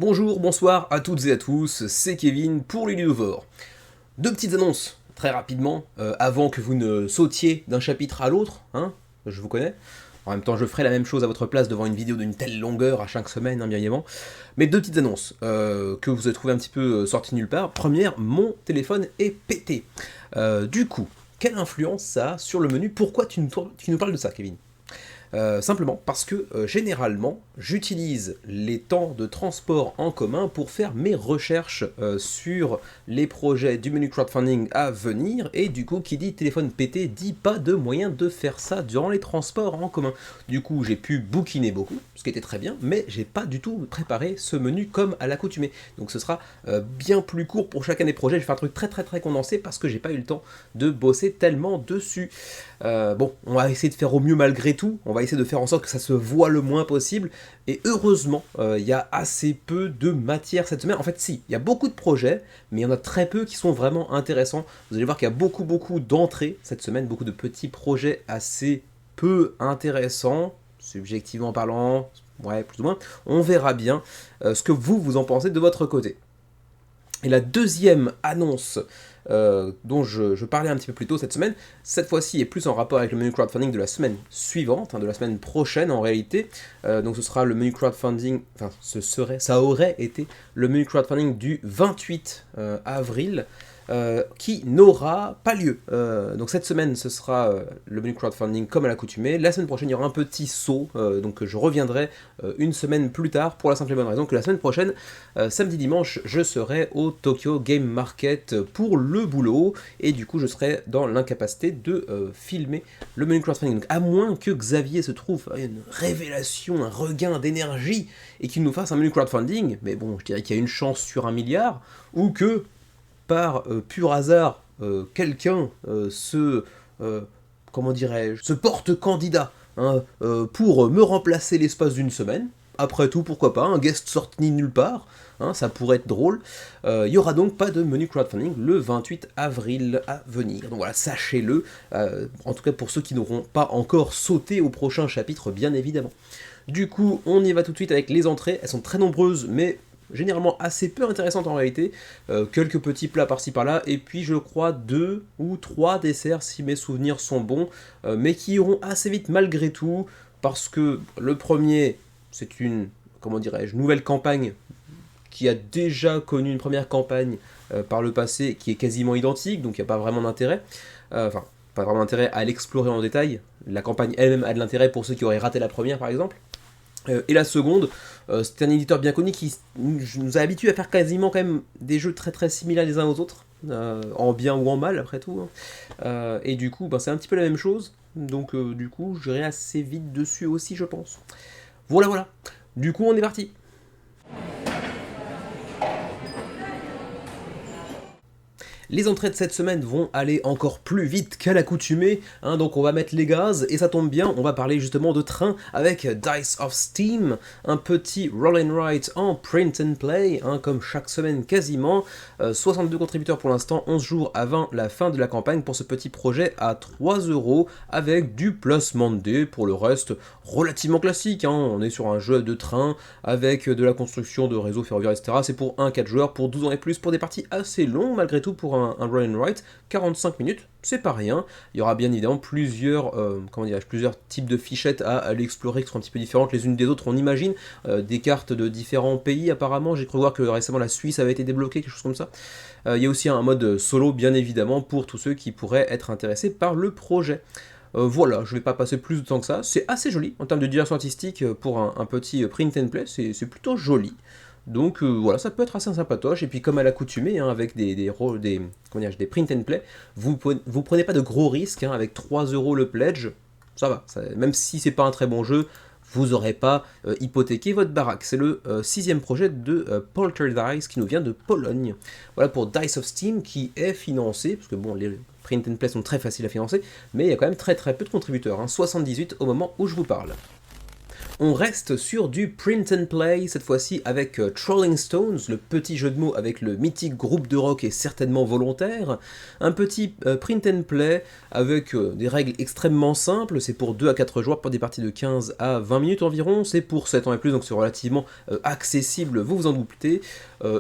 Bonjour, bonsoir à toutes et à tous, c'est Kevin pour les Ludovores. Deux petites annonces, très rapidement, avant que vous ne sautiez d'un chapitre à l'autre, hein, je vous connais. En même temps, je ferai la même chose à votre place devant une vidéo d'une telle longueur à chaque semaine, hein, bien évidemment. Mais deux petites annonces que vous avez trouvées un petit peu sorties nulle part. Première, mon téléphone est pété. Du coup, quelle influence ça a sur le menu? Pourquoi tu nous parles de ça, Kevin? Simplement parce que généralement, j'utilise les temps de transport en commun pour faire mes recherches sur les projets du menu crowdfunding à venir, et du coup, qui dit téléphone pété dit pas de moyen de faire ça durant les transports en commun. Du coup, j'ai pu bouquiner beaucoup, ce qui était très bien, mais j'ai pas du tout préparé ce menu comme à l'accoutumée. Donc ce sera bien plus court pour chacun des projets. Je vais faire un truc très condensé parce que j'ai pas eu le temps de bosser tellement dessus. Bon, on va essayer de faire au mieux malgré tout, on va essayer de faire en sorte que ça se voit le moins possible, et heureusement, il y a assez peu de matière cette semaine. En fait, si, il y a beaucoup de projets, mais il y en a très peu qui sont vraiment intéressants. Vous allez voir qu'il y a beaucoup d'entrées cette semaine, beaucoup de petits projets assez peu intéressants, subjectivement parlant, ouais, plus ou moins. On verra bien ce que vous en pensez de votre côté. Et la deuxième annonce dont je parlais un petit peu plus tôt cette semaine, cette fois-ci est plus en rapport avec le menu crowdfunding de la semaine suivante, hein, de la semaine prochaine en réalité. Donc ce sera le menu crowdfunding, enfin ça aurait été le menu crowdfunding du 28 avril. Qui n'aura pas lieu. Donc cette semaine, ce sera le menu crowdfunding comme à l'accoutumée. La semaine prochaine, il y aura un petit saut, donc je reviendrai une semaine plus tard pour la simple et bonne raison que la semaine prochaine, samedi dimanche, je serai au Tokyo Game Market pour le boulot, et du coup je serai dans l'incapacité de filmer le menu crowdfunding. Donc à moins que Xavier se trouve une révélation, un regain d'énergie et qu'il nous fasse un menu crowdfunding, mais bon, je dirais qu'il y a une chance sur 1 milliard, ou que par pur hasard, quelqu'un comment dirais-je, se porte candidat, hein, pour me remplacer l'espace d'une semaine. Après tout, pourquoi pas, un guest sorti nulle part, hein, ça pourrait être drôle. Il n'y aura donc pas de menu crowdfunding le 28 avril à venir. Donc voilà, sachez-le, en tout cas pour ceux qui n'auront pas encore sauté au prochain chapitre, bien évidemment. Du coup, on y va tout de suite avec les entrées. Elles sont très nombreuses, mais généralement assez peu intéressantes en réalité. Quelques petits plats par-ci par-là, et puis je crois 2 ou 3 desserts si mes souvenirs sont bons, mais qui iront assez vite malgré tout, parce que le premier, c'est une, comment dirais-je, nouvelle campagne qui a déjà connu une première campagne par le passé qui est quasiment identique, donc il n'y a pas vraiment d'intérêt. Enfin, pas vraiment d'intérêt à l'explorer en détail. La campagne elle-même a de l'intérêt pour ceux qui auraient raté la première par exemple. Et la seconde, c'est un éditeur bien connu qui nous a habitués à faire quasiment quand même des jeux très similaires les uns aux autres, en bien ou en mal après tout, hein. Et du coup, ben, c'est un petit peu la même chose, donc du coup, j'irai assez vite dessus aussi, je pense. Voilà. Du coup, on est parti. Les entrées de cette semaine vont aller encore plus vite qu'à l'accoutumée, hein, donc on va mettre les gaz, et ça tombe bien, on va parler justement de train avec Dice of Steam, un petit roll and write en print and play, hein, comme chaque semaine quasiment. 62 contributeurs pour l'instant, 11 jours avant la fin de la campagne pour ce petit projet à 3€, avec du placement de dés. Pour le reste, relativement classique, hein, on est sur un jeu de train avec de la construction de réseaux ferroviaires, etc. C'est pour 1-4 joueurs, pour 12 ans et plus, pour des parties assez longues malgré tout pour un roll and write, 45 minutes, c'est pas rien. Il y aura bien évidemment plusieurs types de fichettes à aller explorer qui seront un petit peu différentes les unes des autres, on imagine. Des cartes de différents pays apparemment, j'ai cru voir que récemment la Suisse avait été débloquée, quelque chose comme ça. Il y a aussi un mode solo bien évidemment pour tous ceux qui pourraient être intéressés par le projet. Voilà, je vais pas passer plus de temps que ça, c'est assez joli en termes de direction artistique pour un petit print and play, c'est plutôt joli. Donc voilà, ça peut être assez sympatoche, et puis comme à l'accoutumée, hein, avec des print and play, vous prenez pas de gros risques, hein, avec 3€ le pledge, ça va, même si c'est pas un très bon jeu, vous n'aurez pas hypothéqué votre baraque. C'est le 6e projet de Polterdice qui nous vient de Pologne. Voilà pour Dice of Steam qui est financé, parce que bon, les print and play sont très faciles à financer, mais il y a quand même très peu de contributeurs, hein, 78 au moment où je vous parle. On reste sur du print and play, cette fois-ci avec Trolling Stones, le petit jeu de mots avec le mythique groupe de rock et certainement volontaire. Un petit print and play avec des règles extrêmement simples, c'est pour 2 à 4 joueurs pour des parties de 15 à 20 minutes environ, c'est pour 7 ans et plus, donc c'est relativement accessible, vous vous en doutez.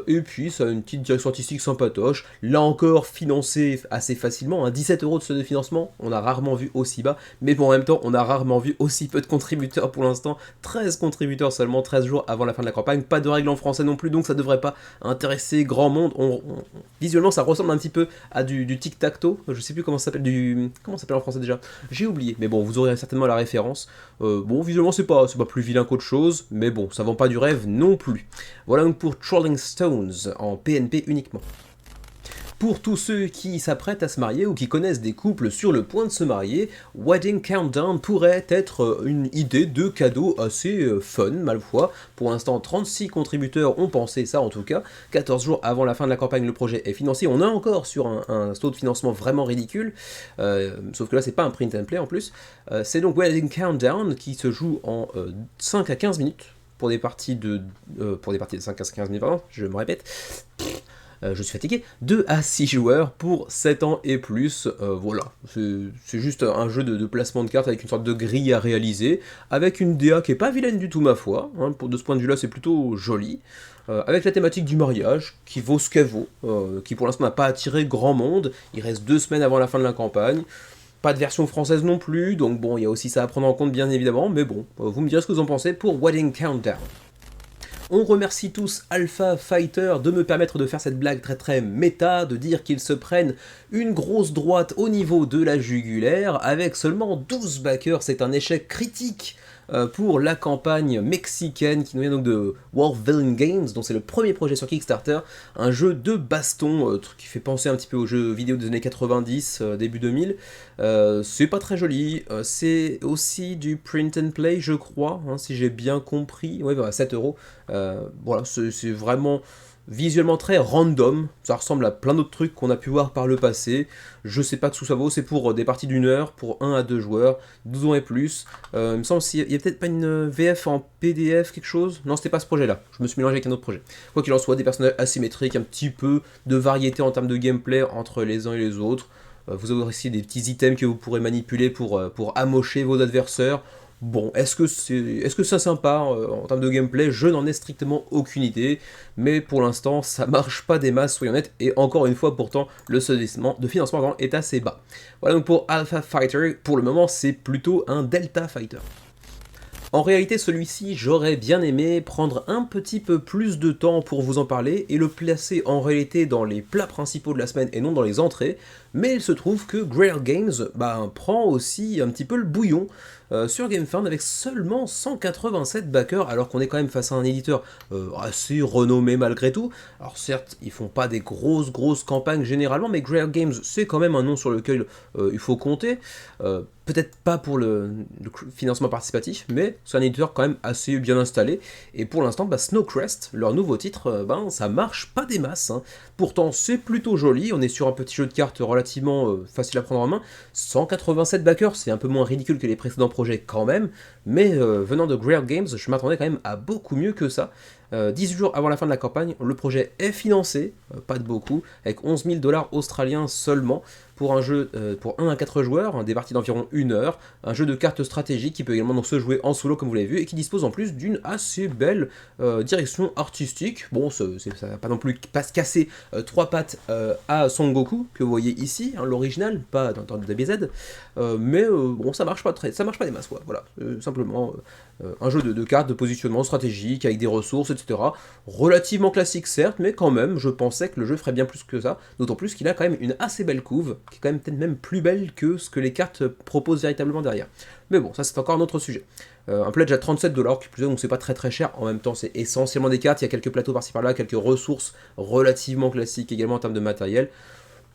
Et puis ça a une petite direction artistique sympatoche, là encore financé assez facilement, 17 € de seuil de financement, on a rarement vu aussi bas, mais bon en même temps on a rarement vu aussi peu de contributeurs pour l'instant, 13 contributeurs seulement, 13 jours avant la fin de la campagne, pas de règles en français non plus, donc ça devrait pas intéresser grand monde. Visuellement ça ressemble un petit peu à du tic-tac-toe, je sais plus comment ça s'appelle, comment ça s'appelle en français déjà, j'ai oublié, mais bon vous aurez certainement la référence. Bon visuellement c'est pas plus vilain qu'autre chose, mais bon ça vend pas du rêve non plus. Voilà donc pour Trolling Stones en PNP uniquement. Pour tous ceux qui s'apprêtent à se marier ou qui connaissent des couples sur le point de se marier, Wedding Countdown pourrait être une idée de cadeau assez fun, ma foi. Pour l'instant, 36 contributeurs ont pensé ça en tout cas. 14 jours avant la fin de la campagne, le projet est financé. On est encore sur un taux de financement vraiment ridicule, sauf que là, c'est pas un print and play en plus. C'est donc Wedding Countdown qui se joue en 5 à 15 minutes pour des parties de 5 à 15 minutes, pardon, je me répète. Je suis fatigué, 2 à 6 joueurs pour 7 ans et plus, voilà, c'est juste un jeu de placement de cartes avec une sorte de grille à réaliser, avec une DA qui est pas vilaine du tout ma foi, hein, de ce point de vue là c'est plutôt joli, avec la thématique du mariage, qui vaut ce qu'elle vaut, qui pour l'instant n'a pas attiré grand monde, il reste 2 semaines avant la fin de la campagne, pas de version française non plus, donc bon, il y a aussi ça à prendre en compte bien évidemment, mais bon, vous me direz ce que vous en pensez pour Wedding Countdown. On remercie tous Alpha Fighter de me permettre de faire cette blague très très méta, de dire qu'ils se prennent une grosse droite au niveau de la jugulaire, avec seulement 12 backers, c'est un échec critique pour la campagne mexicaine qui nous vient donc de Wolf Villain Games, dont c'est le premier projet sur Kickstarter, un jeu de baston, truc qui fait penser un petit peu aux jeux vidéo des années 90, début 2000, c'est pas très joli, c'est aussi du print and play je crois, hein, si j'ai bien compris, ouais voilà, 7 €, voilà, c'est vraiment visuellement très random, ça ressemble à plein d'autres trucs qu'on a pu voir par le passé, je sais pas ce que ça vaut, c'est pour des parties d'1 heure, pour 1 à 2 joueurs, 12 ans et plus, il me semble qu'il y a peut-être pas une VF en PDF, quelque chose, non c'était pas ce projet là, je me suis mélangé avec un autre projet. Quoi qu'il en soit, des personnages asymétriques, un petit peu de variété en termes de gameplay entre les uns et les autres, vous aurez aussi des petits items que vous pourrez manipuler pour amocher vos adversaires. Bon, est-ce que c'est sympa en termes de gameplay? Je n'en ai strictement aucune idée, mais pour l'instant ça marche pas des masses, soyons honnêtes, et encore une fois pourtant le seuil de financement est assez bas. Voilà donc pour Alpha Fighter, pour le moment c'est plutôt un Delta Fighter. En réalité, celui-ci, j'aurais bien aimé prendre un petit peu plus de temps pour vous en parler et le placer en réalité dans les plats principaux de la semaine et non dans les entrées, mais il se trouve que Grail Games prend aussi un petit peu le bouillon sur GameFound avec seulement 187 backers, alors qu'on est quand même face à un éditeur assez renommé malgré tout. Alors certes, ils font pas des grosses campagnes généralement, mais Grail Games, c'est quand même un nom sur lequel il faut compter. Peut-être pas pour le financement participatif, mais c'est un éditeur quand même assez bien installé. Et pour l'instant, Snowcrest, leur nouveau titre, ça marche pas des masses. Hein. Pourtant, c'est plutôt joli. On est sur un petit jeu de cartes relativement facile à prendre en main. 187 backers, c'est un peu moins ridicule que les précédents projets quand même. Mais venant de Grail Games, je m'attendais quand même à beaucoup mieux que ça. 18 jours avant la fin de la campagne, le projet est financé, pas de beaucoup, avec 11 000 $ australiens seulement, pour un jeu pour 1 à 4 joueurs, hein, des parties d'environ 1 heure, un jeu de cartes stratégiques qui peut également donc se jouer en solo comme vous l'avez vu, et qui dispose en plus d'une assez belle direction artistique. Bon, ça va pas non plus pas se casser 3 pattes à Son Goku, que vous voyez ici, hein, l'original, pas dans DBZ, mais bon, ça marche pas des masses, quoi. Voilà, simplement un jeu de cartes, de positionnement stratégique, avec des ressources, etc. Relativement classique certes, mais quand même, je pensais que le jeu ferait bien plus que ça, d'autant plus qu'il a quand même une assez belle couve, qui est quand même peut-être même plus belle que ce que les cartes proposent véritablement derrière. Mais bon, ça c'est encore un autre sujet. Un pledge à 37 $, qui plus est, donc c'est pas très cher, en même temps c'est essentiellement des cartes, il y a quelques plateaux par-ci par-là, quelques ressources relativement classiques également en termes de matériel.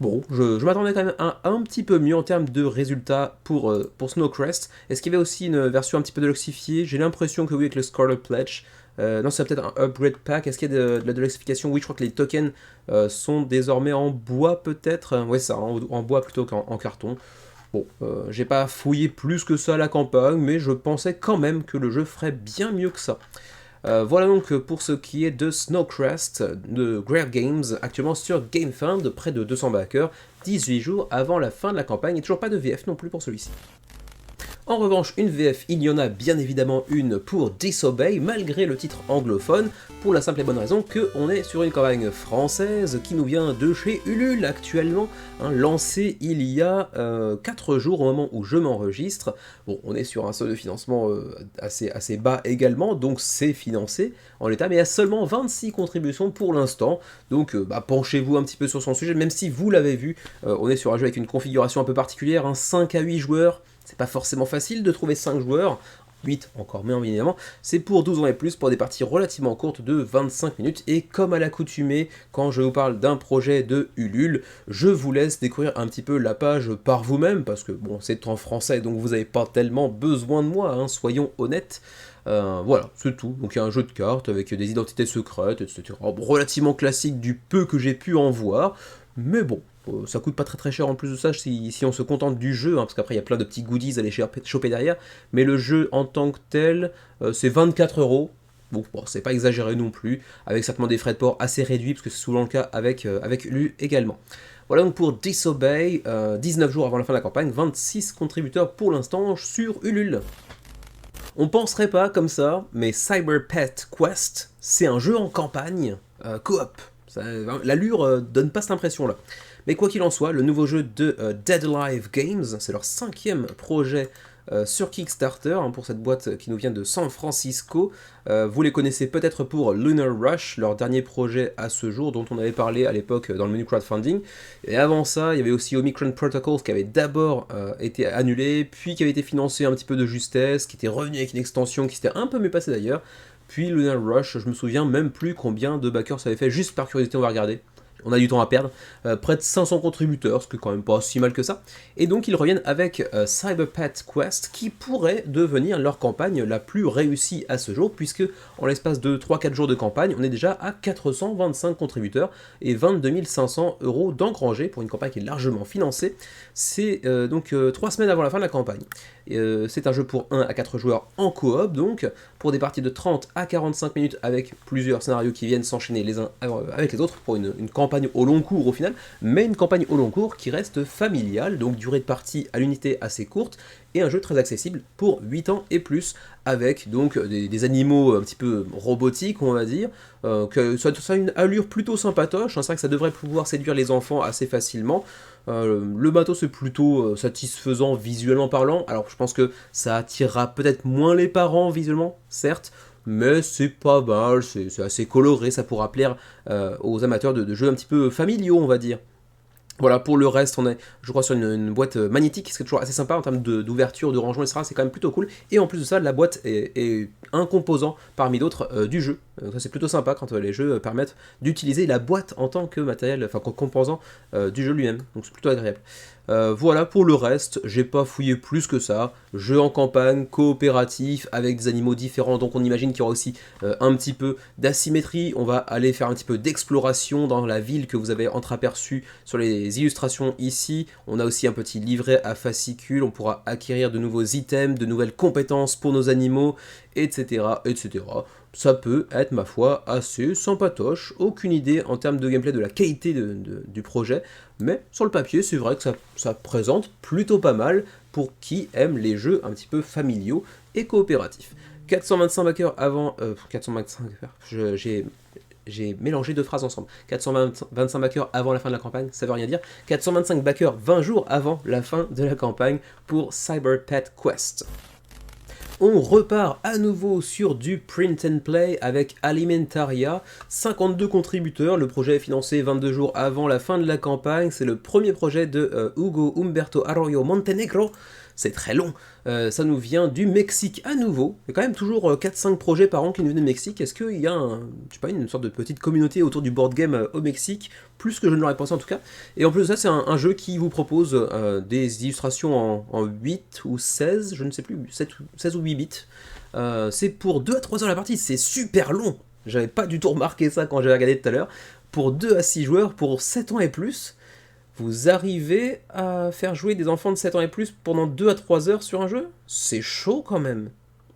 Bon, je m'attendais quand même à un petit peu mieux en termes de résultats pour Snowcrest. Est-ce qu'il y avait aussi une version un petit peu deluxifiée? J'ai l'impression que oui, avec le Scarlet Pledge. Non, c'est peut-être un upgrade pack. Est-ce qu'il y a de la deluxification? Oui, je crois que les tokens sont désormais en bois peut-être. Ouais, ça, en bois plutôt qu'en carton. Bon, j'ai pas fouillé plus que ça la campagne, mais je pensais quand même que le jeu ferait bien mieux que ça. Voilà donc pour ce qui est de Snowcrest de Rare Games, actuellement sur GameFound, près de 200 backers, 18 jours avant la fin de la campagne, et toujours pas de VF non plus pour celui-ci. En revanche, une VF, il y en a bien évidemment une pour Disobey, malgré le titre anglophone, pour la simple et bonne raison qu'on est sur une campagne française qui nous vient de chez Ulule actuellement, lancée il y a 4 jours au moment où je m'enregistre. Bon, on est sur un seuil de financement assez bas également, donc c'est financé en l'état, mais il y a seulement 26 contributions pour l'instant, donc penchez-vous un petit peu sur son sujet, même si vous l'avez vu, on est sur un jeu avec une configuration un peu particulière, 5 à 8 joueurs. C'est pas forcément facile de trouver 5 joueurs, 8 encore moins évidemment, c'est pour 12 ans et plus, pour des parties relativement courtes de 25 minutes, et comme à l'accoutumée, quand je vous parle d'un projet de Ulule, je vous laisse découvrir un petit peu la page par vous-même, parce que bon, c'est en français, donc vous n'avez pas tellement besoin de moi, soyons honnêtes. Voilà, c'est tout. Donc il y a un jeu de cartes avec des identités secrètes, etc. Relativement classique du peu que j'ai pu en voir, mais bon, ça coûte pas très cher en plus de ça si on se contente du jeu, parce qu'après il y a plein de petits goodies à aller choper derrière, mais le jeu en tant que tel, c'est 24 €. Bon, c'est pas exagéré non plus, avec certainement des frais de port assez réduits, parce que c'est souvent le cas avec Ulu également. Voilà donc pour Disobey, 19 jours avant la fin de la campagne, 26 contributeurs pour l'instant sur Ulule. On penserait pas comme ça, mais Cyber Pet Quest, c'est un jeu en campagne coop. L'allure donne pas cette impression-là. Mais quoi qu'il en soit, le nouveau jeu de Dead Alive Games, c'est leur 5e projet sur Kickstarter, pour cette boîte qui nous vient de San Francisco. Vous les connaissez peut-être pour Lunar Rush, leur dernier projet à ce jour, dont on avait parlé à l'époque dans le menu crowdfunding. Et avant ça, il y avait aussi Omicron Protocols qui avait d'abord été annulé, puis qui avait été financé un petit peu de justesse, qui était revenu avec une extension qui s'était un peu mieux passée d'ailleurs. Puis Lunar Rush, je me souviens même plus combien de backers ça avait fait, juste par curiosité on va regarder. On a du temps à perdre, près de 500 contributeurs, ce qui est quand même pas si mal que ça. Et donc ils reviennent avec Cyber Pet Quest, qui pourrait devenir leur campagne la plus réussie à ce jour, puisque en l'espace de 3-4 jours de campagne, on est déjà à 425 contributeurs et 22 500 € d'engrangés pour une campagne qui est largement financée. C'est donc 3 semaines avant la fin de la campagne. C'est un jeu pour 1 à 4 joueurs en coop, donc pour des parties de 30 à 45 minutes avec plusieurs scénarios qui viennent s'enchaîner les uns avec les autres pour une campagne au long cours au final, mais une campagne au long cours qui reste familiale, donc durée de partie à l'unité assez courte, et un jeu très accessible pour 8 ans et plus, avec donc des animaux un petit peu robotiques, on va dire, que ça a une allure plutôt sympatoche, c'est vrai que ça devrait pouvoir séduire les enfants assez facilement. Le bateau c'est plutôt satisfaisant visuellement parlant, alors je pense que ça attirera peut-être moins les parents visuellement, certes, mais c'est pas mal, c'est assez coloré, ça pourra plaire aux amateurs de jeux un petit peu familiaux, on va dire. Voilà, pour le reste, on est, je crois, sur une boîte magnétique, ce qui est toujours assez sympa en termes d'ouverture, de rangement, etc. C'est quand même plutôt cool. Et en plus de ça, la boîte est un composant parmi d'autres du jeu. Donc ça, c'est plutôt sympa quand les jeux permettent d'utiliser la boîte en tant que matériel, enfin, composant du jeu lui-même. Donc c'est plutôt agréable. Voilà, pour le reste, j'ai pas fouillé plus que ça. Jeu en campagne, coopératif, avec des animaux différents, donc on imagine qu'il y aura aussi un petit peu d'asymétrie. On va aller faire un petit peu d'exploration dans la ville que vous avez entreaperçue sur les illustrations ici. On a aussi un petit livret à fascicules, on pourra acquérir de nouveaux items, de nouvelles compétences pour nos animaux, etc. etc. Ça peut être, ma foi, assez sympatoche. Aucune idée en termes de gameplay de la qualité du projet, mais sur le papier, c'est vrai que ça présente plutôt pas mal pour qui aime les jeux un petit peu familiaux et coopératifs. 425 backers avant... 425 backers, j'ai mélangé deux phrases ensemble. 425 backers avant la fin de la campagne, ça veut rien dire. 425 backers 20 jours avant la fin de la campagne pour Cyber Pet Quest. On repart à nouveau sur du print and play avec Alimentaria, 52 contributeurs, le projet est financé 22 jours avant la fin de la campagne, c'est le premier projet de Hugo Humberto Arroyo Montenegro, c'est très long, ça nous vient du Mexique à nouveau, il y a quand même toujours 4-5 projets par an qui nous viennent du Mexique, est-ce qu'il y a une sorte de petite communauté autour du board game au Mexique, plus que je ne l'aurais pensé en tout cas, et en plus de ça c'est un jeu qui vous propose des illustrations en 8 ou 16, je ne sais plus, 16 ou 8 bits, c'est pour 2 à 3 heures la partie, c'est super long, j'avais pas du tout remarqué ça quand j'ai regardé tout à l'heure, pour 2 à 6 joueurs, pour 7 ans et plus, Vous arrivez à faire jouer des enfants de 7 ans et plus pendant 2 à 3 heures sur un jeu? C'est chaud quand même.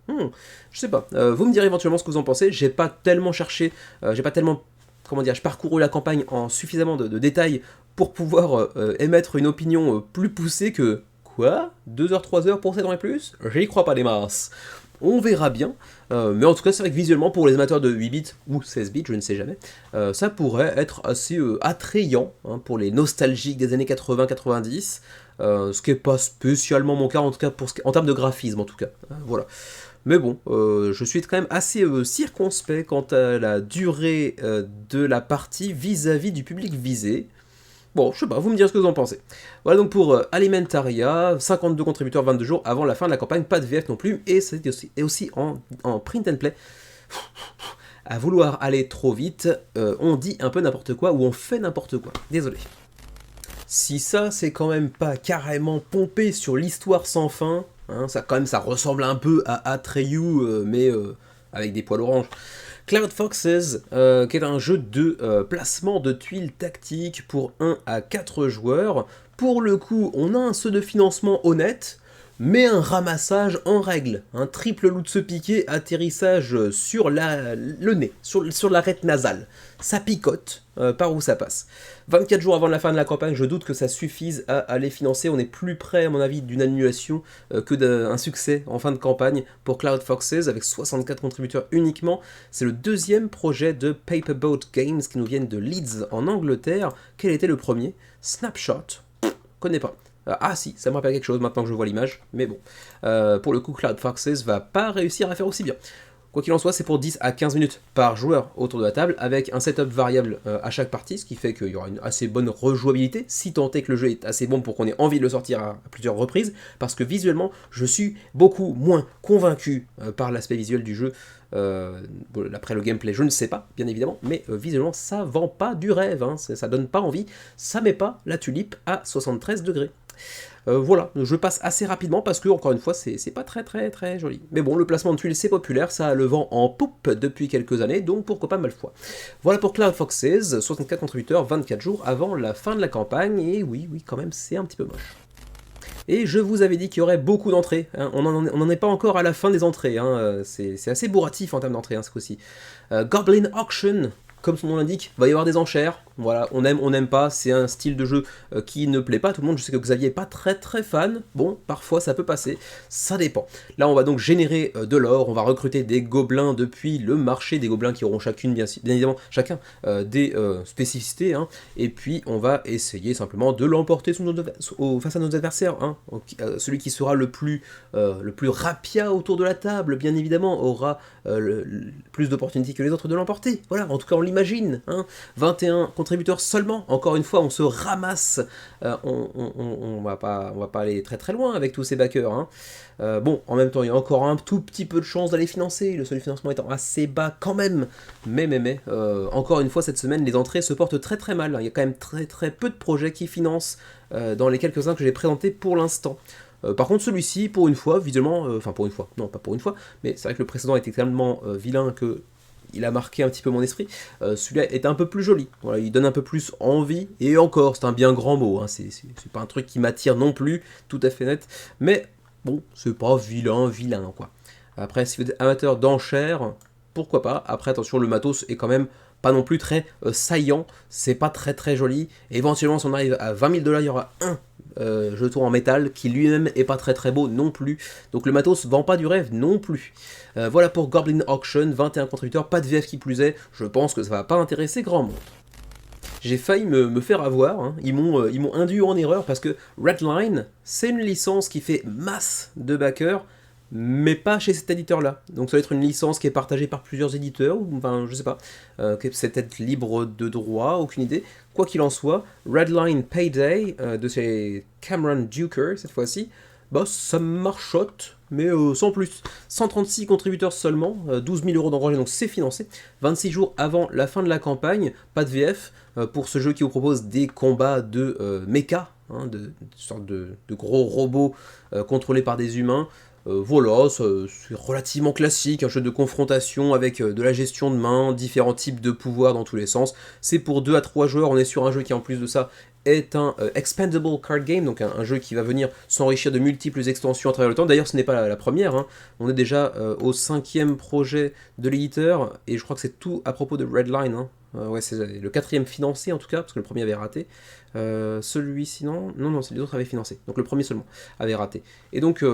Je sais pas. Vous me direz éventuellement ce que vous en pensez. J'ai pas tellement cherché, j'ai pas tellement, comment dire, je parcouru la campagne en suffisamment de détails pour pouvoir émettre une opinion plus poussée que quoi 2 heures, 3 heures pour 7 ans et plus? J'y crois pas des masses. On verra bien, mais en tout cas c'est vrai que visuellement pour les amateurs de 8 bits ou 16 bits, je ne sais jamais, ça pourrait être assez attrayant hein, pour les nostalgiques des années 80-90, ce qui n'est pas spécialement mon cas en tout cas en termes de graphisme en tout cas, voilà. Mais bon, je suis quand même assez circonspect quant à la durée de la partie vis-à-vis du public visé. Bon, je sais pas, vous me direz ce que vous en pensez. Voilà donc pour Alimentaria, 52 contributeurs 22 jours avant la fin de la campagne, pas de VF non plus, et c'est aussi en print and play. À vouloir aller trop vite, on dit un peu n'importe quoi ou on fait n'importe quoi. Désolé. Si ça, c'est quand même pas carrément pompé sur l'histoire sans fin, hein, ça quand même ça ressemble un peu à Atreyu, mais avec des poils oranges. Cloud Foxes, qui est un jeu de placement de tuiles tactiques pour 1 à 4 joueurs. Pour le coup, on a un seuil de financement honnête, mais un ramassage en règle. Un triple loot se piquer, atterrissage sur le nez, sur l'arête nasale. Ça picote par où ça passe. 24 jours avant la fin de la campagne, je doute que ça suffise à les financer. On est plus près, à mon avis, d'une annulation que d'un succès en fin de campagne pour Cloud Foxes, avec 64 contributeurs uniquement. C'est le deuxième projet de Paperboat Games qui nous viennent de Leeds en Angleterre. Quel était le premier? Snapshot. Connais pas. Ah si, ça me rappelle quelque chose maintenant que je vois l'image, mais bon. Pour le coup, Cloud Foxes va pas réussir à faire aussi bien. Quoi qu'il en soit, c'est pour 10 à 15 minutes par joueur autour de la table, avec un setup variable à chaque partie, ce qui fait qu'il y aura une assez bonne rejouabilité, si tant est que le jeu est assez bon pour qu'on ait envie de le sortir à plusieurs reprises, parce que visuellement, je suis beaucoup moins convaincu par l'aspect visuel du jeu. Après le gameplay, je ne sais pas, bien évidemment, mais visuellement, ça vend pas du rêve, hein, ça donne pas envie, ça met pas la tulipe à 73 degrés. Voilà, je passe assez rapidement parce que, encore une fois, c'est pas très joli. Mais bon, le placement de tuiles c'est populaire, ça a le vent en poupe depuis quelques années, donc pourquoi pas mal foi. Voilà pour Cloud Foxes, 64 contributeurs, 24 jours avant la fin de la campagne, et oui, quand même, c'est un petit peu moche. Et je vous avais dit qu'il y aurait beaucoup d'entrées, hein. On n'en est pas encore à la fin des entrées, hein. C'est assez bourratif en termes d'entrées, hein, ce coup-ci. Goblin Auction, comme son nom l'indique, va y avoir des enchères. Voilà, on n'aime pas, c'est un style de jeu qui ne plaît pas à tout le monde. Je sais que Xavier n'est pas très fan. Bon, parfois ça peut passer, ça dépend. Là, on va donc générer de l'or, on va recruter des gobelins depuis le marché, des gobelins qui auront chacun des spécificités, hein. Et puis on va essayer simplement de l'emporter face à nos adversaires, hein. Celui qui sera le plus rapia autour de la table, bien évidemment, aura plus d'opportunités que les autres de l'emporter. Voilà, en tout cas on l'imagine, hein. 21 contributeurs seulement, encore une fois on se ramasse, on va pas aller très loin avec tous ces backers, hein. Bon, en même temps il y a encore un tout petit peu de chance d'aller financer, le seuil de financement étant assez bas quand même, mais encore une fois cette semaine les entrées se portent très mal, hein. Il y a quand même très peu de projets qui financent dans les quelques-uns que j'ai présentés pour l'instant. Par contre celui-ci, pour une fois, visuellement, pour une fois, non pas pour une fois, mais c'est vrai que le précédent était tellement vilain que il a marqué un petit peu mon esprit. Celui-là est un peu plus joli, voilà, il donne un peu plus envie, et encore, c'est un bien grand mot, hein, c'est pas un truc qui m'attire non plus, tout à fait net, mais bon, c'est pas vilain, quoi. Après, si vous êtes amateur d'enchères, pourquoi pas. Après, attention, le matos est quand même pas non plus très saillant, c'est pas très joli. Éventuellement, si on arrive à 20 000 $, il y aura un jeton en métal qui lui-même est pas très beau non plus. Donc le matos vend pas du rêve non plus. Voilà pour Goblin Auction, 21 contributeurs, pas de VF qui plus est. Je pense que ça va pas intéresser grand monde. J'ai failli me faire avoir, hein. Ils m'ont induit en erreur parce que Redline, c'est une licence qui fait masse de backers, mais pas chez cet éditeur-là. Donc ça va être une licence qui est partagée par plusieurs éditeurs, ou enfin je sais pas, c'est peut-être libre de droit, aucune idée. Quoi qu'il en soit, Redline Payday, de chez Cameron Duker cette fois-ci, bah ça marchote, mais sans plus. 136 contributeurs seulement, 12 000 € d'engrangés, donc c'est financé. 26 jours avant la fin de la campagne, pas de VF, pour ce jeu qui vous propose des combats de mecha, hein, de sortes de gros robots contrôlés par des humains. Voilà, c'est relativement classique, un jeu de confrontation avec de la gestion de main, différents types de pouvoirs dans tous les sens. C'est pour 2 à 3 joueurs, on est sur un jeu qui en plus de ça est un expandable card game, donc un jeu qui va venir s'enrichir de multiples extensions à travers le temps. D'ailleurs, ce n'est pas la première, hein. On est déjà au 5e projet de l'éditeur, et je crois que c'est tout à propos de Redline, hein. Ouais, c'est le 4e financé en tout cas, parce que le premier avait raté. Celui-ci, non, c'est les autres avaient financé. Donc le premier seulement avait raté. Et donc,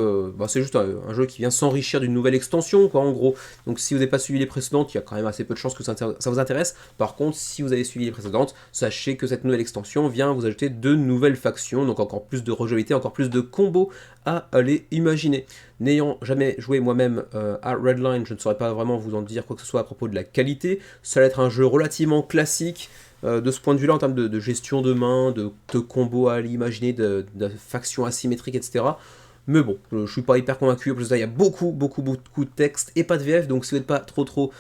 c'est juste un jeu qui vient s'enrichir d'une nouvelle extension, quoi, en gros. Donc si vous n'avez pas suivi les précédentes, il y a quand même assez peu de chances que ça vous intéresse. Par contre, si vous avez suivi les précédentes, sachez que cette nouvelle extension vient vous ajouter de nouvelles factions, donc encore plus de rejouabilité, encore plus de combos à aller imaginer. N'ayant jamais joué moi-même à Redline, je ne saurais pas vraiment vous en dire quoi que ce soit à propos de la qualité. Ça va être un jeu relativement classique de ce point de vue-là, en termes de gestion de main, de combos à aller imaginer, de factions asymétriques, etc. Mais bon, je suis pas hyper convaincu. En plus de ça, il y a beaucoup de texte et pas de VF, donc si vous n'êtes pas trop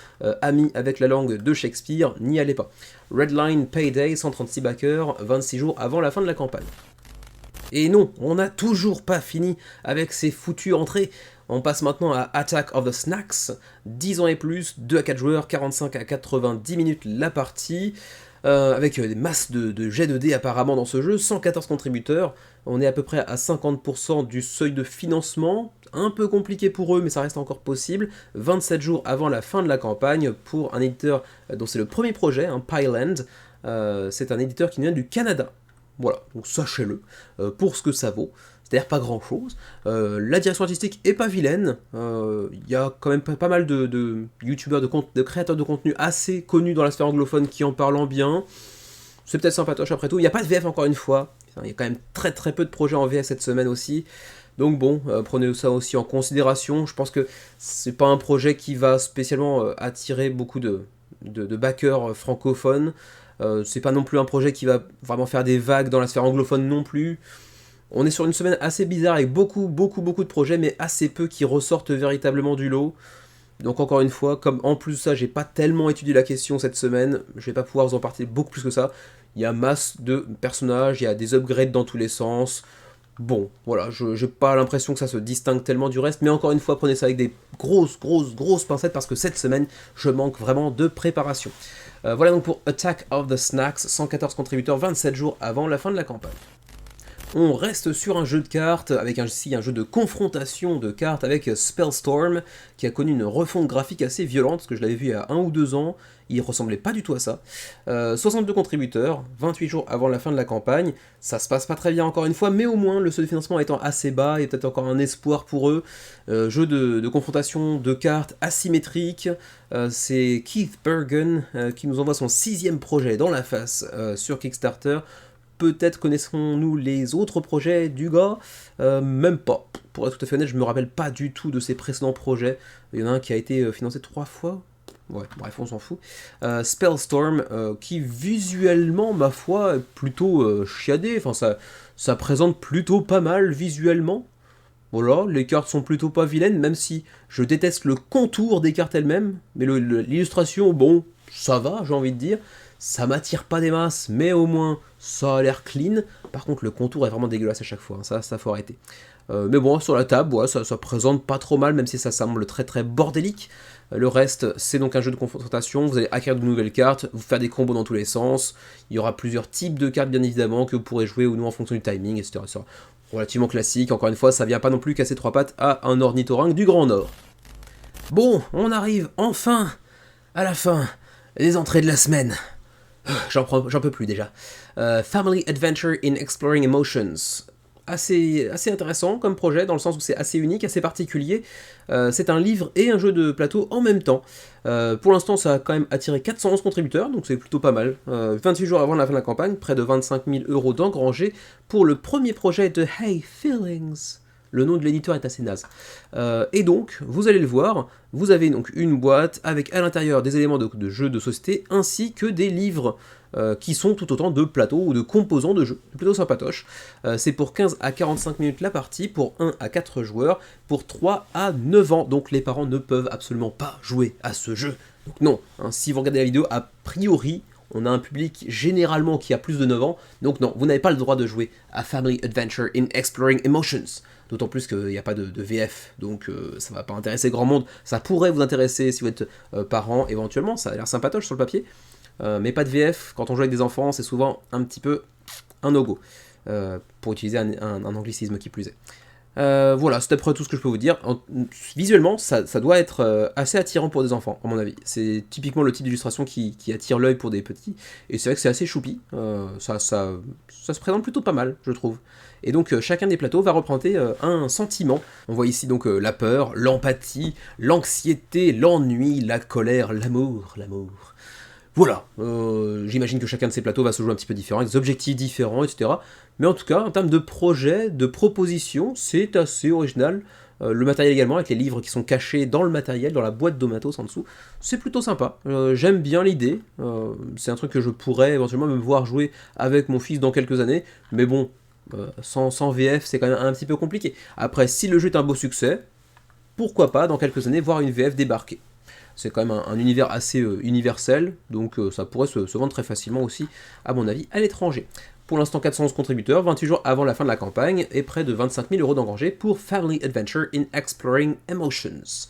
ami avec la langue de Shakespeare, n'y allez pas. Redline Payday, 136 backers, 26 jours avant la fin de la campagne. Et non, on n'a toujours pas fini avec ces foutues entrées. On passe maintenant à Attack of the Snacks, 10 ans et plus, 2 à 4 joueurs, 45 à 90 minutes la partie, avec des masses de jets de dés apparemment dans ce jeu, 114 contributeurs, on est à peu près à 50% du seuil de financement, un peu compliqué pour eux mais ça reste encore possible, 27 jours avant la fin de la campagne pour un éditeur dont c'est le premier projet, Pyland, c'est un éditeur qui vient du Canada. Voilà, donc sachez-le, pour ce que ça vaut, c'est-à-dire pas grand-chose. La direction artistique est pas vilaine, il y a quand même pas mal de youtubeurs, de créateurs de contenu assez connus dans la sphère anglophone qui en parlent bien. C'est peut-être sympatoche après tout, il n'y a pas de VF encore une fois, il y a quand même très peu de projets en VF cette semaine aussi. Donc bon, prenez ça aussi en considération, je pense que c'est pas un projet qui va spécialement attirer beaucoup de backers francophones. C'est pas non plus un projet qui va vraiment faire des vagues dans la sphère anglophone non plus. On est sur une semaine assez bizarre avec beaucoup de projets, mais assez peu qui ressortent véritablement du lot. Donc encore une fois, comme en plus de ça, j'ai pas tellement étudié la question cette semaine, je vais pas pouvoir vous en parler beaucoup plus que ça. Il y a masse de personnages, il y a des upgrades dans tous les sens. Bon, voilà, j'ai pas l'impression que ça se distingue tellement du reste, mais encore une fois, prenez ça avec des grosses pincettes parce que cette semaine, je manque vraiment de préparation. Voilà donc pour Attack of the Snacks, 114 contributeurs, 27 jours avant la fin de la campagne. On reste sur un jeu de cartes, avec un jeu de confrontation de cartes avec Spellstorm, qui a connu une refonte graphique assez violente, parce que je l'avais vu il y a 1 ou 2 ans, il ressemblait pas du tout à ça. 62 contributeurs, 28 jours avant la fin de la campagne, ça se passe pas très bien encore une fois, mais au moins le seuil de financement étant assez bas, il y a peut-être encore un espoir pour eux. Jeu de confrontation de cartes asymétriques, c'est Keith Bergen qui nous envoie son 6e projet dans la face sur Kickstarter. Peut-être connaissons-nous les autres projets du gars, même pas. Pour être tout à fait honnête, je me rappelle pas du tout de ses précédents projets. Il y en a un qui a été financé 3 fois. Ouais, bref, on s'en fout. Spellstorm, qui visuellement, ma foi, est plutôt chiadé. Enfin, ça présente plutôt pas mal visuellement. Voilà, les cartes sont plutôt pas vilaines, même si je déteste le contour des cartes elles-mêmes. Mais l'illustration, bon, ça va, j'ai envie de dire. Ça m'attire pas des masses, mais au moins ça a l'air clean. Par contre, le contour est vraiment dégueulasse à chaque fois, hein. Ça faut arrêter. Mais bon, sur la table, voilà, ça présente pas trop mal, même si ça semble très bordélique. Le reste, c'est donc un jeu de confrontation. Vous allez acquérir de nouvelles cartes, vous faire des combos dans tous les sens. Il y aura plusieurs types de cartes, bien évidemment, que vous pourrez jouer ou non en fonction du timing, etc. C'est relativement classique. Encore une fois, ça vient pas non plus casser 3 pattes à un ornithorynque du Grand Nord. Bon, on arrive enfin à la fin des entrées de la semaine. J'en peux plus déjà. Family Adventure in Exploring Emotions. Assez intéressant comme projet, dans le sens où c'est assez unique, assez particulier. C'est un livre et un jeu de plateau en même temps. Pour l'instant, ça a quand même attiré 411 contributeurs, donc c'est plutôt pas mal. 28 jours avant la fin de la campagne, près de 25 000 € d'engrangés pour le premier projet de Hey Feelings. Le nom de l'éditeur est assez naze. Et donc, vous allez le voir, vous avez donc une boîte avec à l'intérieur des éléments de jeux de société ainsi que des livres qui sont tout autant de plateaux ou de composants de jeux. C'est plutôt sympatoche. C'est pour 15 à 45 minutes la partie, pour 1 à 4 joueurs, pour 3 à 9 ans. Donc les parents ne peuvent absolument pas jouer à ce jeu. Donc non, hein, si vous regardez la vidéo, a priori, on a un public généralement qui a plus de 9 ans, donc non, vous n'avez pas le droit de jouer à Family Adventure in Exploring Emotions. d'autant plus qu'il n'y a pas de VF, donc ça va pas intéresser grand monde. Ça pourrait vous intéresser si vous êtes parent éventuellement, ça a l'air sympatoche sur le papier, mais pas de VF, quand on joue avec des enfants, c'est souvent un petit peu un no-go, pour utiliser un anglicisme qui plus est. Voilà, c'est à peu près tout ce que je peux vous dire. Visuellement, ça doit être assez attirant pour des enfants, à mon avis. C'est typiquement le type d'illustration qui attire l'œil pour des petits, et c'est vrai que c'est assez choupi. Ça se présente plutôt pas mal, je trouve. Et donc chacun des plateaux va représenter un sentiment. On voit ici donc la peur, l'empathie, l'anxiété, l'ennui, la colère, l'amour. Voilà, j'imagine que chacun de ces plateaux va se jouer un petit peu différent, avec des objectifs différents, etc. Mais en tout cas, en termes de projet, de proposition, c'est assez original. Le matériel également, avec les livres qui sont cachés dans le matériel, dans la boîte d'Omatos en dessous, c'est plutôt sympa. J'aime bien l'idée, c'est un truc que je pourrais éventuellement me voir jouer avec mon fils dans quelques années, mais bon, sans VF, c'est quand même un petit peu compliqué. Après, si le jeu est un beau succès, pourquoi pas, dans quelques années, voir une VF débarquer. C'est quand même un univers assez universel, donc ça pourrait se vendre très facilement aussi, à mon avis, à l'étranger. Pour l'instant, 411 contributeurs, 28 jours avant la fin de la campagne, et près de 25 000 € d'engrangés pour Family Adventure in Exploring Emotions.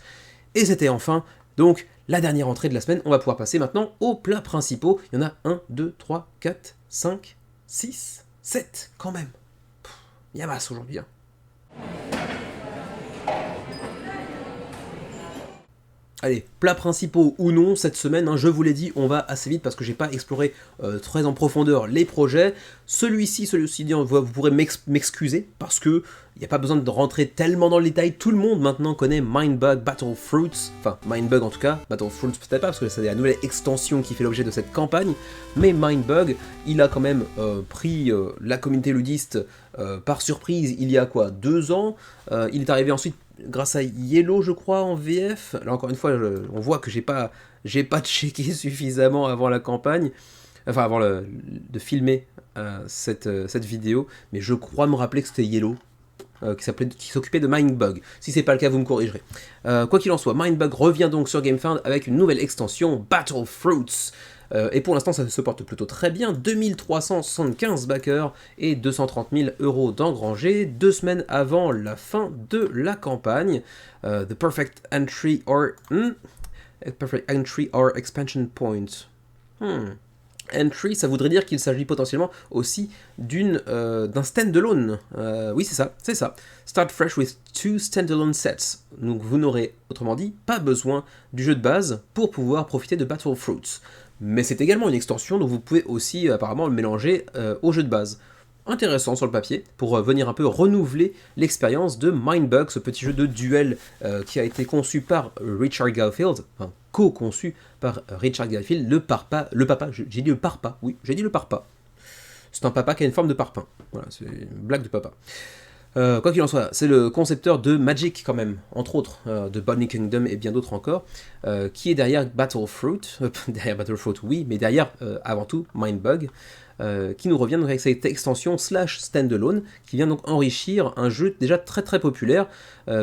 Et c'était enfin, donc, la dernière entrée de la semaine. On va pouvoir passer maintenant aux plats principaux. Il y en a 1, 2, 3, 4, 5, 6, 7, quand même. Il y a masse aujourd'hui, hein. Allez, plats principaux ou non, cette semaine, hein, je vous l'ai dit, on va assez vite parce que j'ai pas exploré très en profondeur les projets. Celui-ci, vous pourrez m'excuser parce que il n'y a pas besoin de rentrer tellement dans le détail. Tout le monde maintenant connaît Mindbug Battle Fruits, enfin Mindbug en tout cas, Battle Fruits peut-être pas parce que c'est la nouvelle extension qui fait l'objet de cette campagne, mais Mindbug, il a quand même pris la communauté ludiste par surprise il y a quoi, 2 ans. Il est arrivé ensuite grâce à Yellow, je crois, en VF. Là, encore une fois, on voit que j'ai pas checké suffisamment avant la campagne, enfin, avant de filmer cette vidéo, mais je crois me rappeler que c'était Yellow, qui s'occupait de Mindbug. Si c'est pas le cas, vous me corrigerez. Quoi qu'il en soit, Mindbug revient donc sur GameFound avec une nouvelle extension, Battle Fruits. Et pour l'instant, ça se porte plutôt très bien. 2375 backers et 230 000 € d'engrangés, 2 semaines avant la fin de la campagne. The Perfect Entry or Expansion Point. Entry, ça voudrait dire qu'il s'agit potentiellement aussi d'un standalone. Oui, c'est ça. Start fresh with 2 standalone sets. Donc vous n'aurez, autrement dit, pas besoin du jeu de base pour pouvoir profiter de Battle Fruits. Mais c'est également une extension dont vous pouvez aussi apparemment le mélanger au jeu de base. Intéressant sur le papier, pour venir un peu renouveler l'expérience de Mindbug, ce petit jeu de duel qui a été conçu par Richard Garfield, enfin co-conçu par Richard Garfield, le papa, j'ai dit le parpa, oui, j'ai dit le parpa. C'est un papa qui a une forme de parpaing, voilà, c'est une blague de papa. Quoi qu'il en soit, c'est le concepteur de Magic quand même, entre autres, de Bunny Kingdom et bien d'autres encore, qui est derrière Battlefruit, derrière Battlefruit oui, mais derrière avant tout Mindbug, qui nous revient donc avec cette extension slash standalone, qui vient donc enrichir un jeu déjà très très populaire,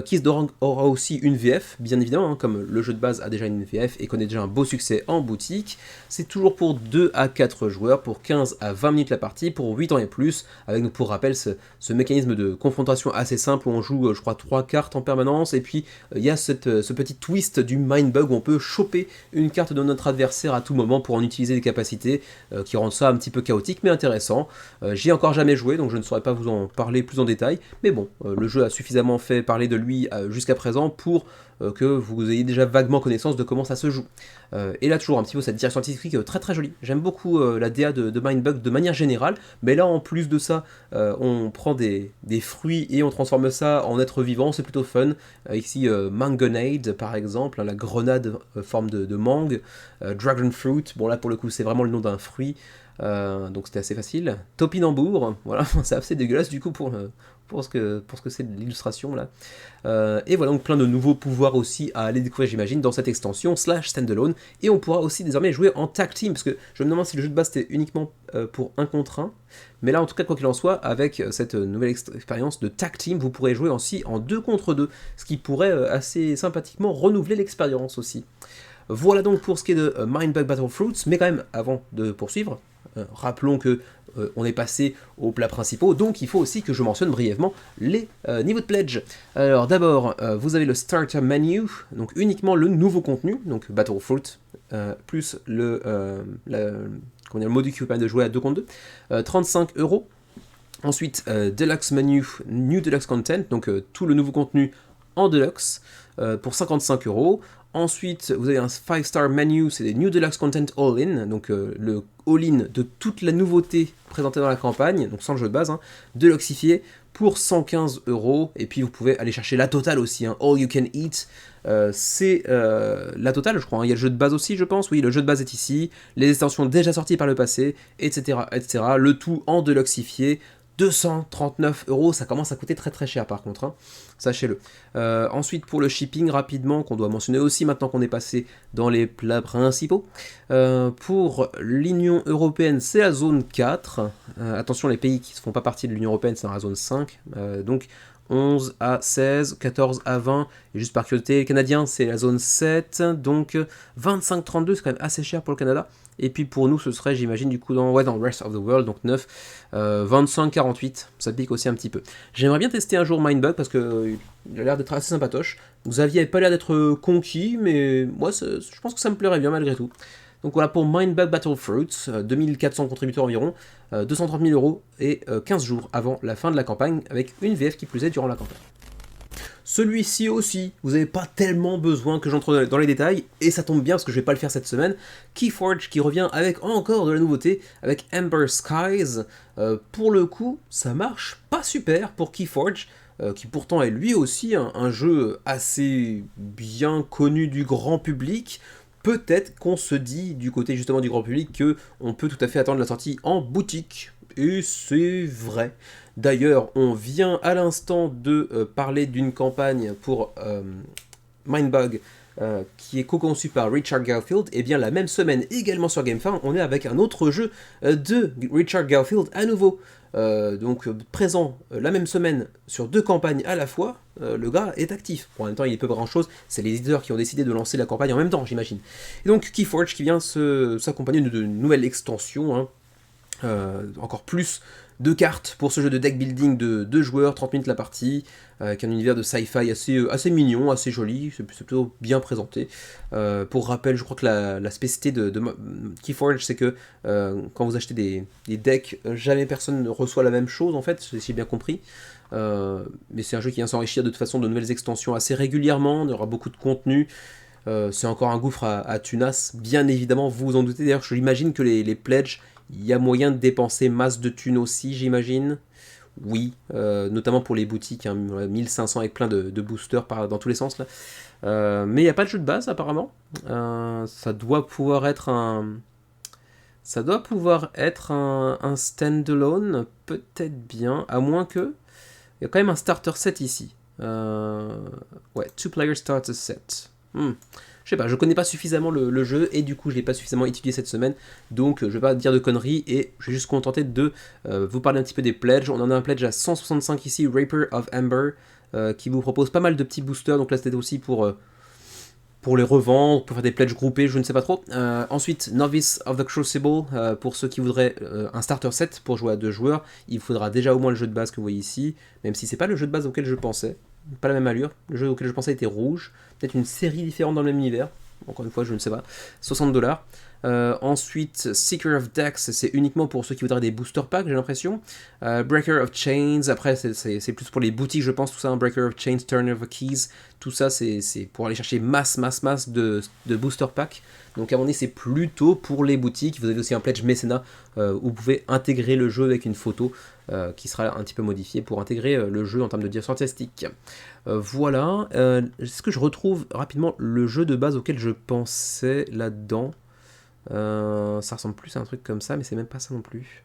qui aura aussi une VF, bien évidemment, hein, comme le jeu de base a déjà une VF et connaît déjà un beau succès en boutique. C'est toujours pour 2 à 4 joueurs, pour 15 à 20 minutes la partie, pour 8 ans et plus, avec pour rappel ce mécanisme de confrontation assez simple où on joue, je crois, 3 cartes en permanence, et puis il y a ce petit twist du Mindbug où on peut choper une carte de notre adversaire à tout moment pour en utiliser des capacités qui rendent ça un petit peu chaotique mais intéressant. J'y ai encore jamais joué donc je ne saurais pas vous en parler plus en détail, mais bon, le jeu a suffisamment fait parler de lui jusqu'à présent pour que vous ayez déjà vaguement connaissance de comment ça se joue. Et là toujours un petit peu cette direction artistique très très jolie. J'aime beaucoup la DA de Mindbug de manière générale, mais là en plus de ça, on prend des fruits et on transforme ça en êtres vivants, c'est plutôt fun. Ici Mangonade par exemple, hein, la grenade forme de mangue, Dragon Fruit, bon là pour le coup c'est vraiment le nom d'un fruit. Donc c'était assez facile. Topinambour, voilà, c'est assez dégueulasse du coup pour ce que c'est de l'illustration là. Et voilà donc plein de nouveaux pouvoirs aussi à aller découvrir j'imagine dans cette extension slash standalone. Et on pourra aussi désormais jouer en tag team, parce que je me demande si le jeu de base c'était uniquement pour 1 contre 1. Mais là en tout cas quoi qu'il en soit, avec cette nouvelle expérience de tag team, vous pourrez jouer aussi en 2 contre 2, ce qui pourrait assez sympathiquement renouveler l'expérience aussi. Voilà donc pour ce qui est de Mindbug Battle Fruits, mais quand même avant de poursuivre, Rappelons que on est passé aux plats principaux, donc il faut aussi que je mentionne brièvement les niveaux de pledge. Alors d'abord, vous avez le Starter Menu, donc uniquement le nouveau contenu, donc Battle Fruit, plus le mode qui vous permet de jouer à 2 contre 2, 35 €. Ensuite, Deluxe Menu, New Deluxe Content, donc tout le nouveau contenu en Deluxe, pour 55 €. Ensuite, vous avez un 5-star menu, c'est des New Deluxe Content All-In, donc le all-in de toute la nouveauté présentée dans la campagne, donc sans le jeu de base, hein, deluxifié pour 115 €. Et puis vous pouvez aller chercher la totale aussi, hein, All You Can Eat, c'est la totale, je crois. Hein. Il y a le jeu de base aussi, je pense. Oui, le jeu de base est ici, les extensions déjà sorties par le passé, etc., etc. Le tout en deluxifié. 239 €, ça commence à coûter très très cher par contre, hein, sachez-le. Ensuite pour le shipping rapidement, qu'on doit mentionner aussi maintenant qu'on est passé dans les plats principaux. Pour l'Union Européenne, c'est la zone 4. Attention, les pays qui ne font pas partie de l'Union Européenne, c'est dans la zone 5. Donc 11 à 16, 14 à 20, et juste par curiosité, les Canadiens, c'est la zone 7, donc 25-32, c'est quand même assez cher pour le Canada. Et puis pour nous, ce serait, j'imagine, du coup, dans le Rest of the World, donc 9, 25-48, ça pique aussi un petit peu. J'aimerais bien tester un jour Mindbug, parce qu'il a l'air d'être assez sympatoche. Xavier n'avait pas l'air d'être conquis, mais moi, je pense que ça me plairait bien malgré tout. Donc voilà pour Mindbug Battle Fruits, 2400 contributeurs environ, 230 000 € et 15 jours avant la fin de la campagne, avec une VF qui plus est durant la campagne. Celui-ci aussi, vous n'avez pas tellement besoin que j'entre dans les détails, et ça tombe bien parce que je ne vais pas le faire cette semaine. Keyforge qui revient avec encore de la nouveauté, avec Ember Skies. Pour le coup, ça marche pas super pour Keyforge, qui pourtant est lui aussi un jeu assez bien connu du grand public. Peut-être qu'on se dit du côté justement du grand public que on peut tout à fait attendre la sortie en boutique. Et c'est vrai. D'ailleurs, on vient à l'instant de parler d'une campagne pour Mindbug qui est co-conçue par Richard Garfield. Et bien la même semaine, également sur GameFAQ, on est avec un autre jeu de Richard Garfield à nouveau. Présent la même semaine sur 2 campagnes à la fois, le gars est actif. Bon, en même temps, il n'est pas grand chose, c'est les éditeurs qui ont décidé de lancer la campagne en même temps, j'imagine. Et donc Keyforge qui vient s'accompagner d'une nouvelle extension, hein, encore plus de cartes pour ce jeu de deck building de 2 joueurs, 30 minutes la partie, avec un univers de sci-fi assez mignon, assez joli, c'est plutôt bien présenté. Pour rappel, je crois que la spécificité de Keyforge, c'est que quand vous achetez des decks, jamais personne ne reçoit la même chose, en fait, si j'ai bien compris. Mais c'est un jeu qui vient s'enrichir de toute façon de nouvelles extensions assez régulièrement, il y aura beaucoup de contenu. C'est encore un gouffre à Tunas, bien évidemment, vous vous en doutez. D'ailleurs, je l'imagine que les pledges, il y a moyen de dépenser masse de thunes aussi, j'imagine. Oui, notamment pour les boutiques, hein, 1500 avec plein de boosters dans tous les sens. Là. Mais il n'y a pas de jeu de base apparemment. Ça doit pouvoir être un standalone, peut-être bien, à moins que... Il y a quand même un starter set ici. Ouais, 2-player starter set. Je sais pas, je connais pas suffisamment le jeu et du coup je l'ai pas suffisamment étudié cette semaine, donc je vais pas dire de conneries et je vais juste contenter de vous parler un petit peu des pledges. On en a un pledge à 165 ici, Raper of Amber, qui vous propose pas mal de petits boosters, donc là c'était aussi pour les revendre, pour faire des pledges groupés, je ne sais pas trop. Ensuite, Novice of the Crucible, pour ceux qui voudraient un starter set pour jouer à 2 joueurs, il faudra déjà au moins le jeu de base que vous voyez ici, même si c'est pas le jeu de base auquel je pensais. Pas la même allure, le jeu auquel je pensais était rouge, peut-être une série différente dans le même univers, encore une fois je ne sais pas, 60 $. Ensuite, Seeker of Decks, c'est uniquement pour ceux qui voudraient des booster packs, j'ai l'impression. Breaker of Chains, après c'est plus pour les boutiques je pense, tout ça, hein. Breaker of Chains, Turner of Keys, tout ça c'est pour aller chercher masse de booster packs. Donc à mon avis c'est plutôt pour les boutiques. Vous avez aussi un pledge mécénat où vous pouvez intégrer le jeu avec une photo qui sera un petit peu modifiée pour intégrer le jeu en termes de direction artistique. Voilà, est-ce que je retrouve rapidement le jeu de base auquel je pensais là-dedans? Ça ressemble plus à un truc comme ça, mais c'est même pas ça non plus.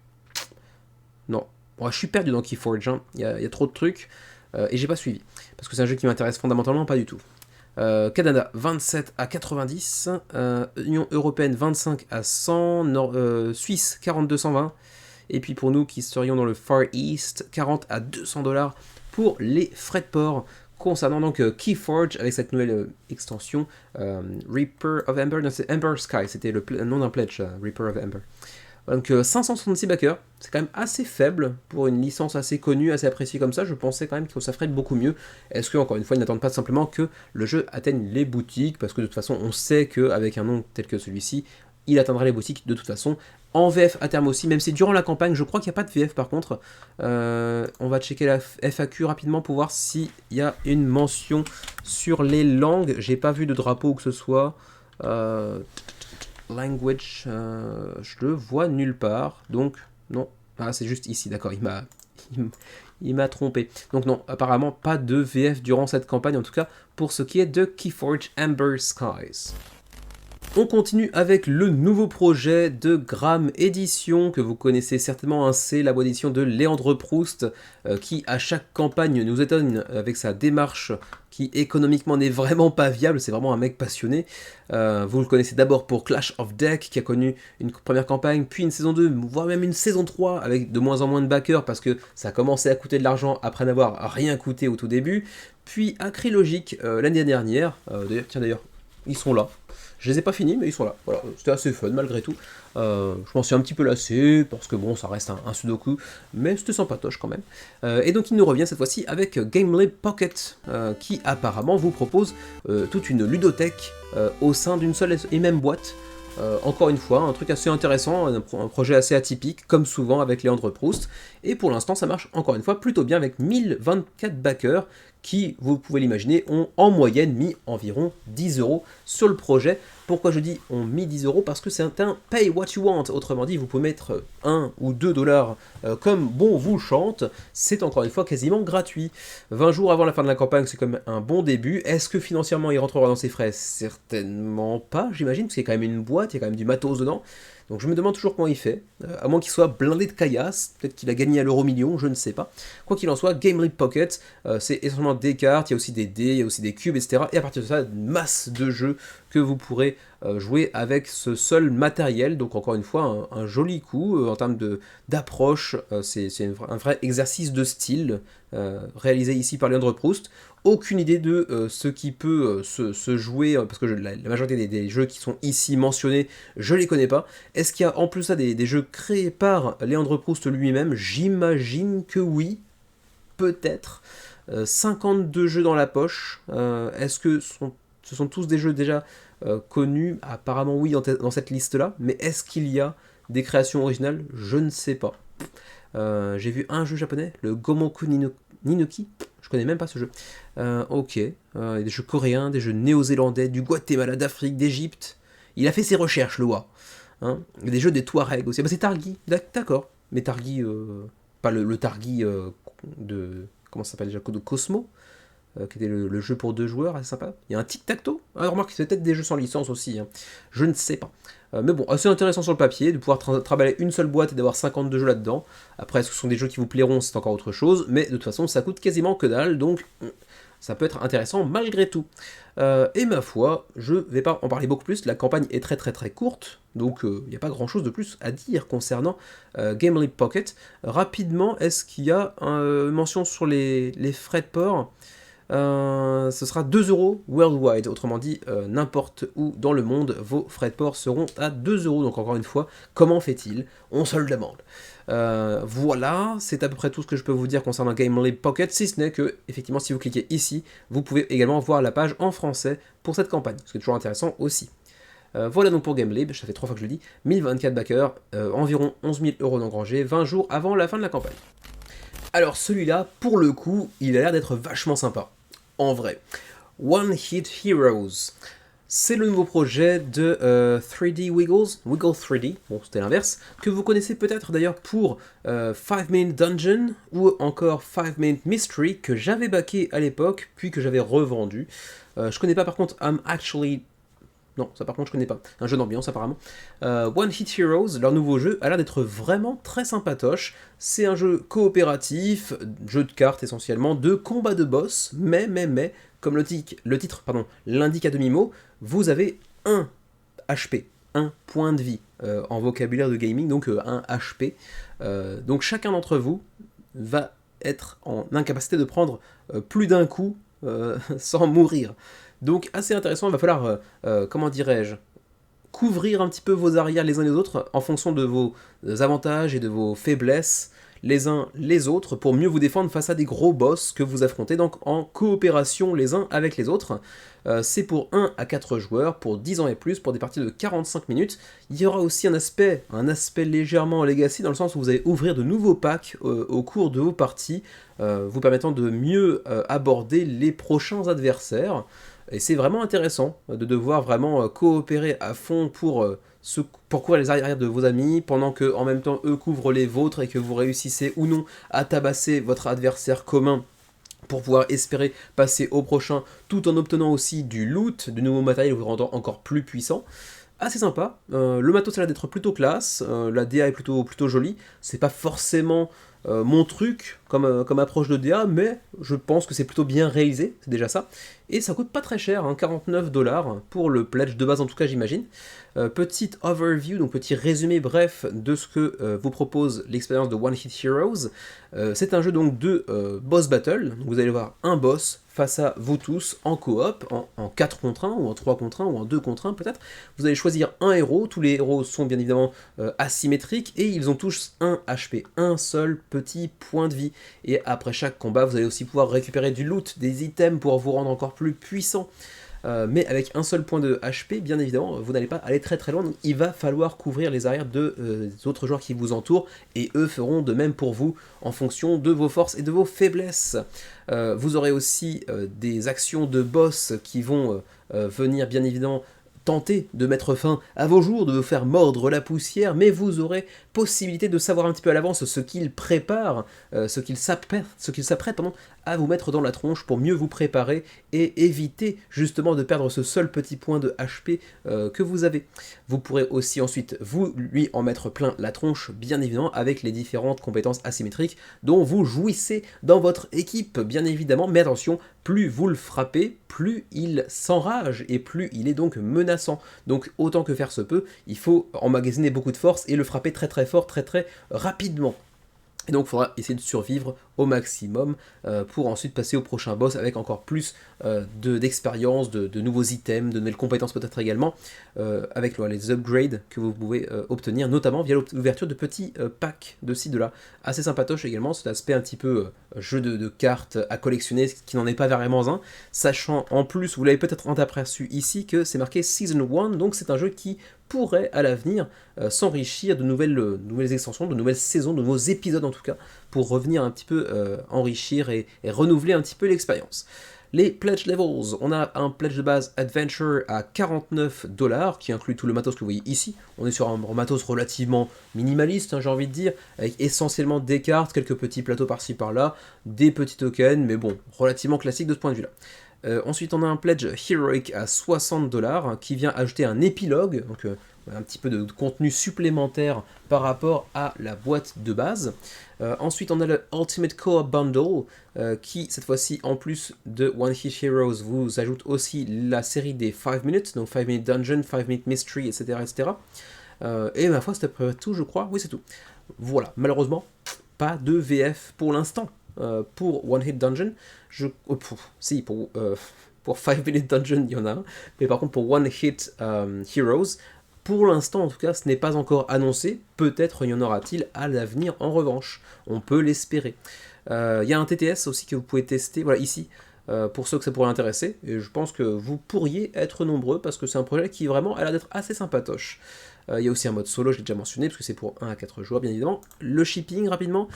Non, bon, je suis perdu dans Keyforge, hein. Il y a trop de trucs, et j'ai pas suivi, parce que c'est un jeu qui m'intéresse fondamentalement pas du tout. Canada 27 à 90, Union Européenne 25 à 100, Suisse 42-120, et puis pour nous qui serions dans le Far East, 40 à 200 $ pour les frais de port. Concernant donc Keyforge avec cette nouvelle extension, Reaper of Amber, non c'est Ember Sky, c'était le nom d'un pledge, Reaper of Amber. Donc 566 backers, c'est quand même assez faible pour une licence assez connue, assez appréciée comme ça. Je pensais quand même que ça ferait beaucoup mieux. Est-ce que, encore une fois, ils n'attendent pas simplement que le jeu atteigne les boutiques, parce que de toute façon, on sait qu'avec un nom tel que celui-ci, il atteindra les boutiques de toute façon. En VF à terme aussi, même si durant la campagne, je crois qu'il n'y a pas de VF par contre. On va checker la FAQ rapidement pour voir s'il y a une mention sur les langues. J'ai pas vu de drapeau ou que ce soit. Language, je le vois nulle part. Donc, non. Ah, c'est juste ici, d'accord, il m'a trompé. Donc non, apparemment pas de VF durant cette campagne, en tout cas pour ce qui est de Keyforge Amber Skies. On continue avec le nouveau projet de Gram Édition, que vous connaissez certainement, c'est la boîte d'édition de Léandre Proust, qui à chaque campagne nous étonne avec sa démarche qui économiquement n'est vraiment pas viable, c'est vraiment un mec passionné. Vous le connaissez d'abord pour Clash of Deck, qui a connu une première campagne, puis une saison 2, voire même une saison 3, avec de moins en moins de backers, parce que ça a commencé à coûter de l'argent après n'avoir rien coûté au tout début. Puis Acrylogique l'année dernière, d'ailleurs, ils sont là. Je les ai pas finis, mais ils sont là. Voilà, c'était assez fun malgré tout. Je m'en suis un petit peu lassé, parce que bon, ça reste un sudoku, mais c'était sympatoche quand même. Et donc il nous revient cette fois-ci avec Gamelib Pocket, qui apparemment vous propose toute une ludothèque au sein d'une seule et même boîte. Encore une fois, un truc assez intéressant, un projet assez atypique, comme souvent avec Léandre Proust. Et pour l'instant, ça marche encore une fois plutôt bien avec 1024 backers qui, vous pouvez l'imaginer, ont en moyenne mis environ 10 € sur le projet. Pourquoi je dis ont mis 10 €? Parce que c'est un pay what you want. Autrement dit, vous pouvez mettre 1 ou 2 dollars comme bon vous chante. C'est encore une fois quasiment gratuit. 20 jours avant la fin de la campagne, c'est quand même un bon début. Est-ce que financièrement il rentrera dans ses frais? Certainement pas, j'imagine, parce qu'il y a quand même une boîte, il y a quand même du matos dedans. Donc je me demande toujours comment il fait, à moins qu'il soit blindé de caillasse, peut-être qu'il a gagné à l'euro-million, je ne sais pas. Quoi qu'il en soit, Gamelib Pocket, c'est essentiellement des cartes, il y a aussi des dés, il y a aussi des cubes, etc. Et à partir de ça, une masse de jeux que vous pourrez jouer avec ce seul matériel. Donc encore une fois, un joli coup en termes d'approche, c'est un vrai exercice de style réalisé ici par Léandre Proust. Aucune idée de ce qui peut se jouer, parce que la majorité des jeux qui sont ici mentionnés, je les connais pas. Est-ce qu'il y a en plus ça des jeux créés par Léandre Proust lui-même? J'imagine que oui, peut-être. 52 jeux dans la poche. Est-ce que ce sont tous des jeux déjà connus? Apparemment oui dans cette liste-là, mais est-ce qu'il y a des créations originales? Je ne sais pas. J'ai vu un jeu japonais, le Gomoku Ninoki. Je connais même pas ce jeu. Ok. Des jeux coréens, des jeux néo-zélandais, du Guatemala, d'Afrique, d'Égypte. Il a fait ses recherches, le wa. Hein, des jeux des Touaregs aussi. Ah bah c'est Targi, d'accord. Mais Targi, pas le Targi de. Comment ça s'appelle déjà? De Cosmo, qui était le jeu pour 2 joueurs, assez sympa. Il y a un tic-tac-toe. Ah, remarque, c'est peut-être des jeux sans licence aussi. Hein. Je ne sais pas. Mais bon, assez intéressant sur le papier, de pouvoir travailler une seule boîte et d'avoir 52 jeux là-dedans. Après, est-ce que ce sont des jeux qui vous plairont? C'est encore autre chose. Mais de toute façon, ça coûte quasiment que dalle, donc ça peut être intéressant malgré tout. Et ma foi, je vais pas en parler beaucoup plus, la campagne est très très très courte, donc il n'y a pas grand chose de plus à dire concernant Gamelib Pocket. Rapidement, est-ce qu'il y a une mention sur les frais de port? Ce sera 2 € worldwide, autrement dit, n'importe où dans le monde, vos frais de port seront à 2 €. Donc encore une fois, comment fait-il? On se le demande. Voilà, c'est à peu près tout ce que je peux vous dire concernant Gamelib Pocket, si ce n'est que, effectivement, si vous cliquez ici, vous pouvez également voir la page en français pour cette campagne, ce qui est toujours intéressant aussi. Voilà donc pour Gamelib, ça fait 3 fois que je le dis, 1024 backers, environ 11 000 € d'engrangés, 20 jours avant la fin de la campagne. Alors celui-là, pour le coup, il a l'air d'être vachement sympa, en vrai. One Hit Heroes. C'est le nouveau projet de 3D Wiggle 3D, bon c'était l'inverse, que vous connaissez peut-être d'ailleurs pour 5 Minute Dungeon ou encore 5 Minute Mystery que j'avais backé à l'époque, puis que j'avais revendu. Je connais pas par contre I'm Actually... Non, ça par contre je connais pas. Un jeu d'ambiance apparemment. One Hit Heroes, leur nouveau jeu, a l'air d'être vraiment très sympatoche. C'est un jeu coopératif, jeu de cartes essentiellement, de combat de boss, mais, comme le titre l'indique à demi-mot, vous avez un HP, un point de vie en vocabulaire de gaming, donc un HP. Donc chacun d'entre vous va être en incapacité de prendre plus d'un coup sans mourir. Donc assez intéressant, il va falloir, comment dirais-je, couvrir un petit peu vos arrières les uns les autres en fonction de vos avantages et de vos faiblesses les uns les autres pour mieux vous défendre face à des gros boss que vous affrontez donc en coopération les uns avec les autres. C'est pour 1 à 4 joueurs, pour 10 ans et plus, pour des parties de 45 minutes. Il y aura aussi un aspect légèrement legacy dans le sens où vous allez ouvrir de nouveaux packs au cours de vos parties, vous permettant de mieux aborder les prochains adversaires. Et c'est vraiment intéressant de devoir vraiment coopérer à fond pour couvrir les arrières de vos amis, pendant que en même temps eux couvrent les vôtres et que vous réussissez ou non à tabasser votre adversaire commun pour pouvoir espérer passer au prochain, tout en obtenant aussi du loot, du nouveau matériel vous rendant encore plus puissant. Assez sympa, le matos ça a l'air d'être plutôt classe, la DA est plutôt jolie, c'est pas forcément mon truc comme approche de DA, mais je pense que c'est plutôt bien réalisé, c'est déjà ça. Et ça coûte pas très cher, hein, 49$ pour le pledge de base en tout cas j'imagine. Petite overview, donc petit résumé bref de ce que vous propose l'expérience de One Hit Heroes. C'est un jeu donc de boss battle, donc vous allez voir un boss face à vous tous en coop, en 4 contre 1, ou en 3 contre 1, ou en 2 contre 1 peut-être. Vous allez choisir un héros, tous les héros sont bien évidemment asymétriques, et ils ont tous un HP, un seul petit point de vie. Et après chaque combat, vous allez aussi pouvoir récupérer du loot, des items pour vous rendre encore plus puissant. Mais avec un seul point de HP, bien évidemment, vous n'allez pas aller très très loin, donc il va falloir couvrir les arrières des autres joueurs qui vous entourent, et eux feront de même pour vous, en fonction de vos forces et de vos faiblesses. Vous aurez aussi des actions de boss qui vont venir, bien évidemment, tenter de mettre fin à vos jours, de vous faire mordre la poussière, mais vous aurez possibilité de savoir un petit peu à l'avance ce qu'il prépare, ce qu'il s'apprête à vous mettre dans la tronche pour mieux vous préparer et éviter justement de perdre ce seul petit point de HP que vous avez. Vous pourrez aussi ensuite lui en mettre plein la tronche, bien évidemment, avec les différentes compétences asymétriques dont vous jouissez dans votre équipe, bien évidemment, mais attention, plus vous le frappez, plus il s'enrage et plus il est donc menaçant. Donc autant que faire se peut, il faut emmagasiner beaucoup de force et le frapper très très fort, très très rapidement. Et donc il faudra essayer de survivre au maximum pour ensuite passer au prochain boss avec encore plus d'expérience, de nouveaux items, de nouvelles compétences peut-être également, avec les upgrades que vous pouvez obtenir, notamment via l'ouverture de petits packs de ci, de là. Assez sympatoche également, cet aspect un petit peu jeu de cartes à collectionner, qui n'en est pas vraiment un, sachant en plus, vous l'avez peut-être aperçu ici, que c'est marqué Season 1, donc c'est un jeu qui pourrait à l'avenir s'enrichir de nouvelles extensions, de nouvelles saisons, de nouveaux épisodes en tout cas, pour revenir un petit peu enrichir et renouveler un petit peu l'expérience. Les pledge levels, on a un pledge de base Adventure à 49$, qui inclut tout le matos que vous voyez ici. On est sur un matos relativement minimaliste, hein, j'ai envie de dire, avec essentiellement des cartes, quelques petits plateaux par-ci par-là, des petits tokens, mais bon, relativement classique de ce point de vue-là. Ensuite, on a un pledge Heroic à 60$ qui vient ajouter un épilogue, donc un petit peu de contenu supplémentaire par rapport à la boîte de base. Ensuite, on a le Ultimate Co-op Bundle qui, cette fois-ci, en plus de One Hit Heroes, vous ajoute aussi la série des 5 minutes, donc 5 Minute Dungeon, 5 Minute Mystery, etc. etc. Et ma foi, c'est à peu près tout, je crois. Oui, c'est tout. Voilà, malheureusement, pas de VF pour l'instant. Pour One Hit Dungeon, pour 5 Minute Dungeon, il y en a un, mais par contre pour One Hit Heroes, pour l'instant en tout cas, ce n'est pas encore annoncé, peut-être y en aura-t-il à l'avenir en revanche, on peut l'espérer. Il y a un TTS aussi que vous pouvez tester, voilà ici, pour ceux que ça pourrait intéresser, et je pense que vous pourriez être nombreux, parce que c'est un projet qui vraiment a l'air d'être assez sympatoche. Il y a aussi un mode solo, je l'ai déjà mentionné, parce que c'est pour 1 à 4 joueurs, bien évidemment. Le shipping, rapidement.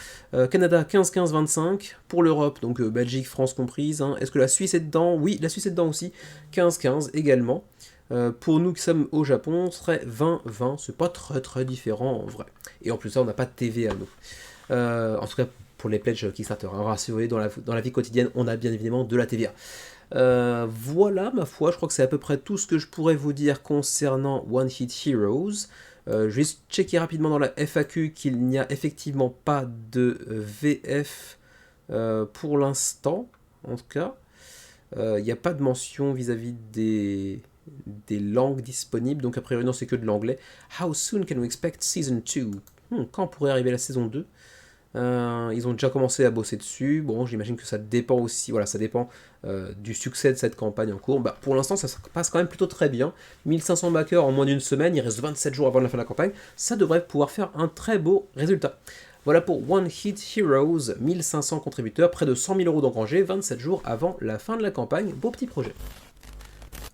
Canada, 15-15-25. Pour l'Europe, donc Belgique, France comprise. Hein. Est-ce que la Suisse est dedans? Oui, la Suisse est dedans aussi. 15-15 également. Pour nous qui sommes au Japon, ce serait 20-20. C'est pas très très différent en vrai. Et en plus, ça, on n'a pas de TV à nous. En tout cas, pour les pledges Kickstarter. Hein. Rassurez, dans la vie quotidienne, on a bien évidemment de la TVA. Voilà, ma foi, je crois que c'est à peu près tout ce que je pourrais vous dire concernant One Hit Heroes. Je vais checker rapidement dans la FAQ qu'il n'y a effectivement pas de VF pour l'instant, en tout cas. Il n'y a pas de mention vis-à-vis des langues disponibles, donc a priori non, c'est que de l'anglais. How soon can we expect Season 2? Quand pourrait arriver la saison 2? Ils ont déjà commencé à bosser dessus. Bon, j'imagine que ça dépend aussi, voilà, ça dépend du succès de cette campagne en cours. Bah, pour l'instant, ça se passe quand même plutôt très bien. 1500 backers en moins d'une semaine, il reste 27 jours avant la fin de la campagne. Ça devrait pouvoir faire un très beau résultat. Voilà pour One Hit Heroes, 1500 contributeurs, près de 100 000 euros d'engrangés, 27 jours avant la fin de la campagne. Beau petit projet.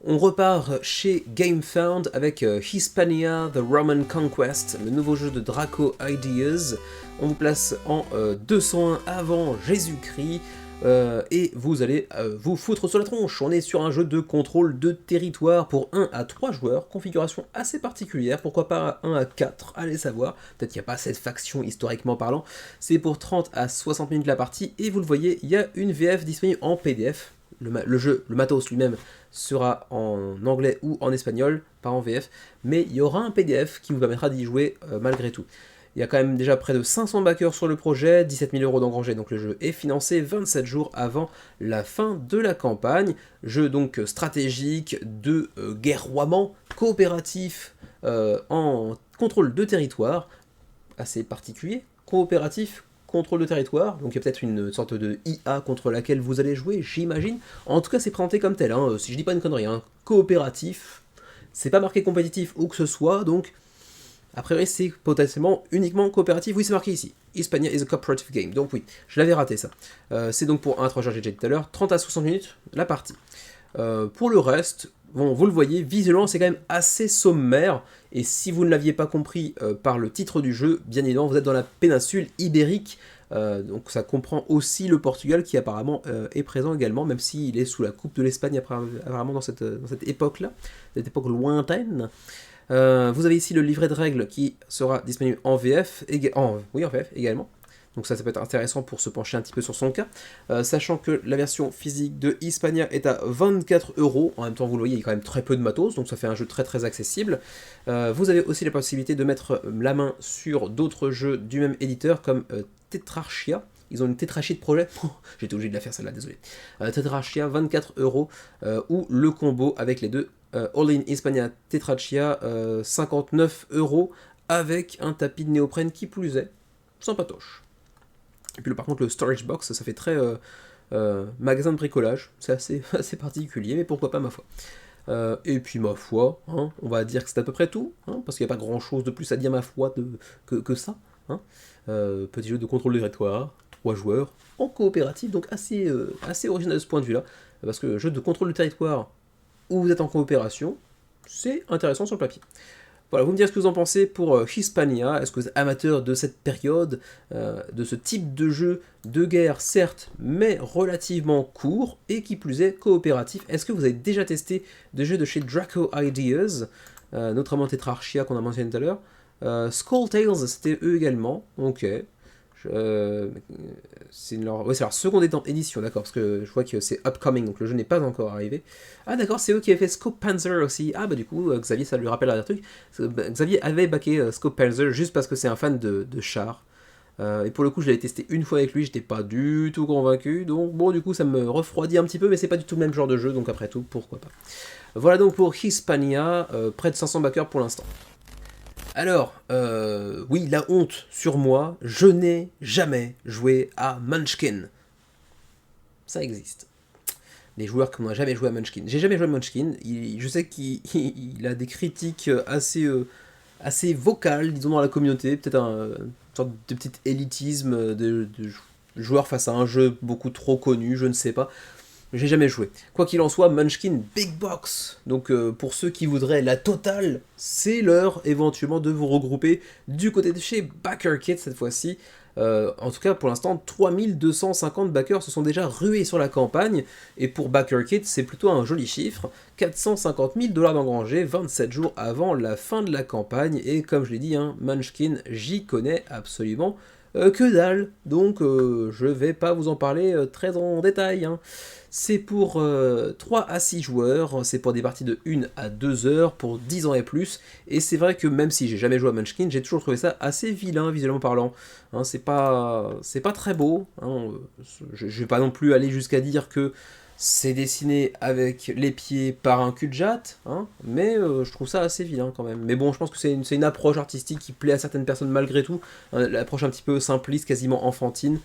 On repart chez GameFound avec Hispania The Roman Conquest, le nouveau jeu de Draco Ideas. On vous place en 201 avant Jésus-Christ et vous allez vous foutre sur la tronche. On est sur un jeu de contrôle de territoire pour 1 à 3 joueurs, configuration assez particulière, pourquoi pas 1 à 4, allez savoir, peut-être qu'il n'y a pas cette faction historiquement parlant. C'est pour 30 à 60 minutes la partie et vous le voyez, il y a une VF disponible en PDF. Le jeu, le matos lui-même, sera en anglais ou en espagnol, pas en VF, mais il y aura un PDF qui vous permettra d'y jouer malgré tout. Il y a quand même déjà près de 500 backers sur le projet, 17 000 euros d'engrangés, donc le jeu est financé 27 jours avant la fin de la campagne. Jeu donc stratégique, de guerroiement, coopératif, en contrôle de territoire, assez particulier, coopératif, contrôle de territoire, donc il y a peut-être une sorte de IA contre laquelle vous allez jouer, j'imagine. En tout cas, c'est présenté comme tel, hein, si je dis pas une connerie, hein. Coopératif, c'est pas marqué compétitif ou que ce soit, donc a priori c'est potentiellement uniquement coopératif, oui c'est marqué ici. Hispania is a cooperative game, donc oui, je l'avais raté ça. C'est donc pour 1 à 3 joueurs, j'ai dit tout à l'heure, 30 à 60 minutes la partie. Pour le reste, bon, vous le voyez, visuellement c'est quand même assez sommaire, et si vous ne l'aviez pas compris par le titre du jeu, bien évidemment vous êtes dans la péninsule ibérique, donc ça comprend aussi le Portugal qui apparemment est présent également, même s'il est sous la coupe de l'Espagne apparemment dans cette époque-là, cette époque lointaine. Vous avez ici le livret de règles qui sera disponible en VF, en VF également. Donc ça peut être intéressant pour se pencher un petit peu sur son cas. Sachant que la version physique de Hispania est à 24 €. En même temps, vous le voyez, il y a quand même très peu de matos, donc ça fait un jeu très très accessible. Vous avez aussi la possibilité de mettre la main sur d'autres jeux du même éditeur, comme Tetrarchia. Ils ont une tétrachie de projet. J'étais obligé de la faire celle-là, désolé. Tetrarchia, 24 €. Ou le combo avec les deux. All in Hispania Tetrarchia, 59 € avec un tapis de néoprène qui plus est, sans patoche. Et puis par contre le storage box, ça fait très magasin de bricolage, c'est assez particulier, mais pourquoi pas ma foi. Et puis ma foi, hein, on va dire que c'est à peu près tout, hein, parce qu'il n'y a pas grand chose de plus à dire ma foi que ça. Hein. Petit jeu de contrôle de territoire, 3 joueurs, en coopératif, donc assez original de ce point de vue là, parce que le jeu de contrôle de territoire où vous êtes en coopération, c'est intéressant sur le papier. Voilà, vous me direz ce que vous en pensez pour Hispania. Est-ce que vous êtes amateur de cette période, de ce type de jeu de guerre, certes, mais relativement court, et qui plus est coopératif? Est-ce que vous avez déjà testé des jeux de chez Draco Ideas, notamment Tetrarchia qu'on a mentionné tout à l'heure, Skull Tales, c'était eux également, ok. C'est leur seconde édition, d'accord, parce que je vois que c'est upcoming, donc le jeu n'est pas encore arrivé. Ah d'accord, c'est eux qui avaient fait Scope Panzer aussi. Ah bah du coup, Xavier, ça lui rappelle un truc. Xavier avait backé Scope Panzer juste parce que c'est un fan de chars. Et pour le coup, je l'avais testé une fois avec lui, j'étais pas du tout convaincu, donc bon, du coup, ça me refroidit un petit peu, mais c'est pas du tout le même genre de jeu, donc après tout, pourquoi pas. Voilà donc pour Hispania, près de 500 backers pour l'instant. Alors, oui, la honte sur moi, je n'ai jamais joué à Munchkin. Ça existe. Les joueurs qui n'ont jamais joué à Munchkin. J'ai jamais joué à Munchkin, je sais qu'il a des critiques assez vocales, disons, dans la communauté, peut-être une sorte de petit élitisme de joueurs face à un jeu beaucoup trop connu, je ne sais pas. J'ai jamais joué. Quoi qu'il en soit, Munchkin Big Box. Donc pour ceux qui voudraient la totale, c'est l'heure éventuellement de vous regrouper du côté de chez BackerKit cette fois-ci. En tout cas, pour l'instant, 3250 backers se sont déjà rués sur la campagne. Et pour BackerKit, c'est plutôt un joli chiffre. 450 000 $ d'engrangés, 27 jours avant la fin de la campagne. Et comme je l'ai dit, hein, Munchkin, j'y connais absolument que dalle. Donc je vais pas vous en parler très en détail. Hein. C'est pour 3 à 6 joueurs, c'est pour des parties de 1 à 2 heures, pour 10 ans et plus, et c'est vrai que même si j'ai jamais joué à Munchkin, j'ai toujours trouvé ça assez vilain, visuellement parlant. Hein, c'est pas très beau, hein, je vais pas non plus aller jusqu'à dire que C'est dessiné avec les pieds par un cul-de-jatte, hein, mais je trouve ça assez vilain quand même. Mais bon, je pense que c'est une approche artistique qui plaît à certaines personnes malgré tout, hein, l'approche un petit peu simpliste, quasiment enfantine.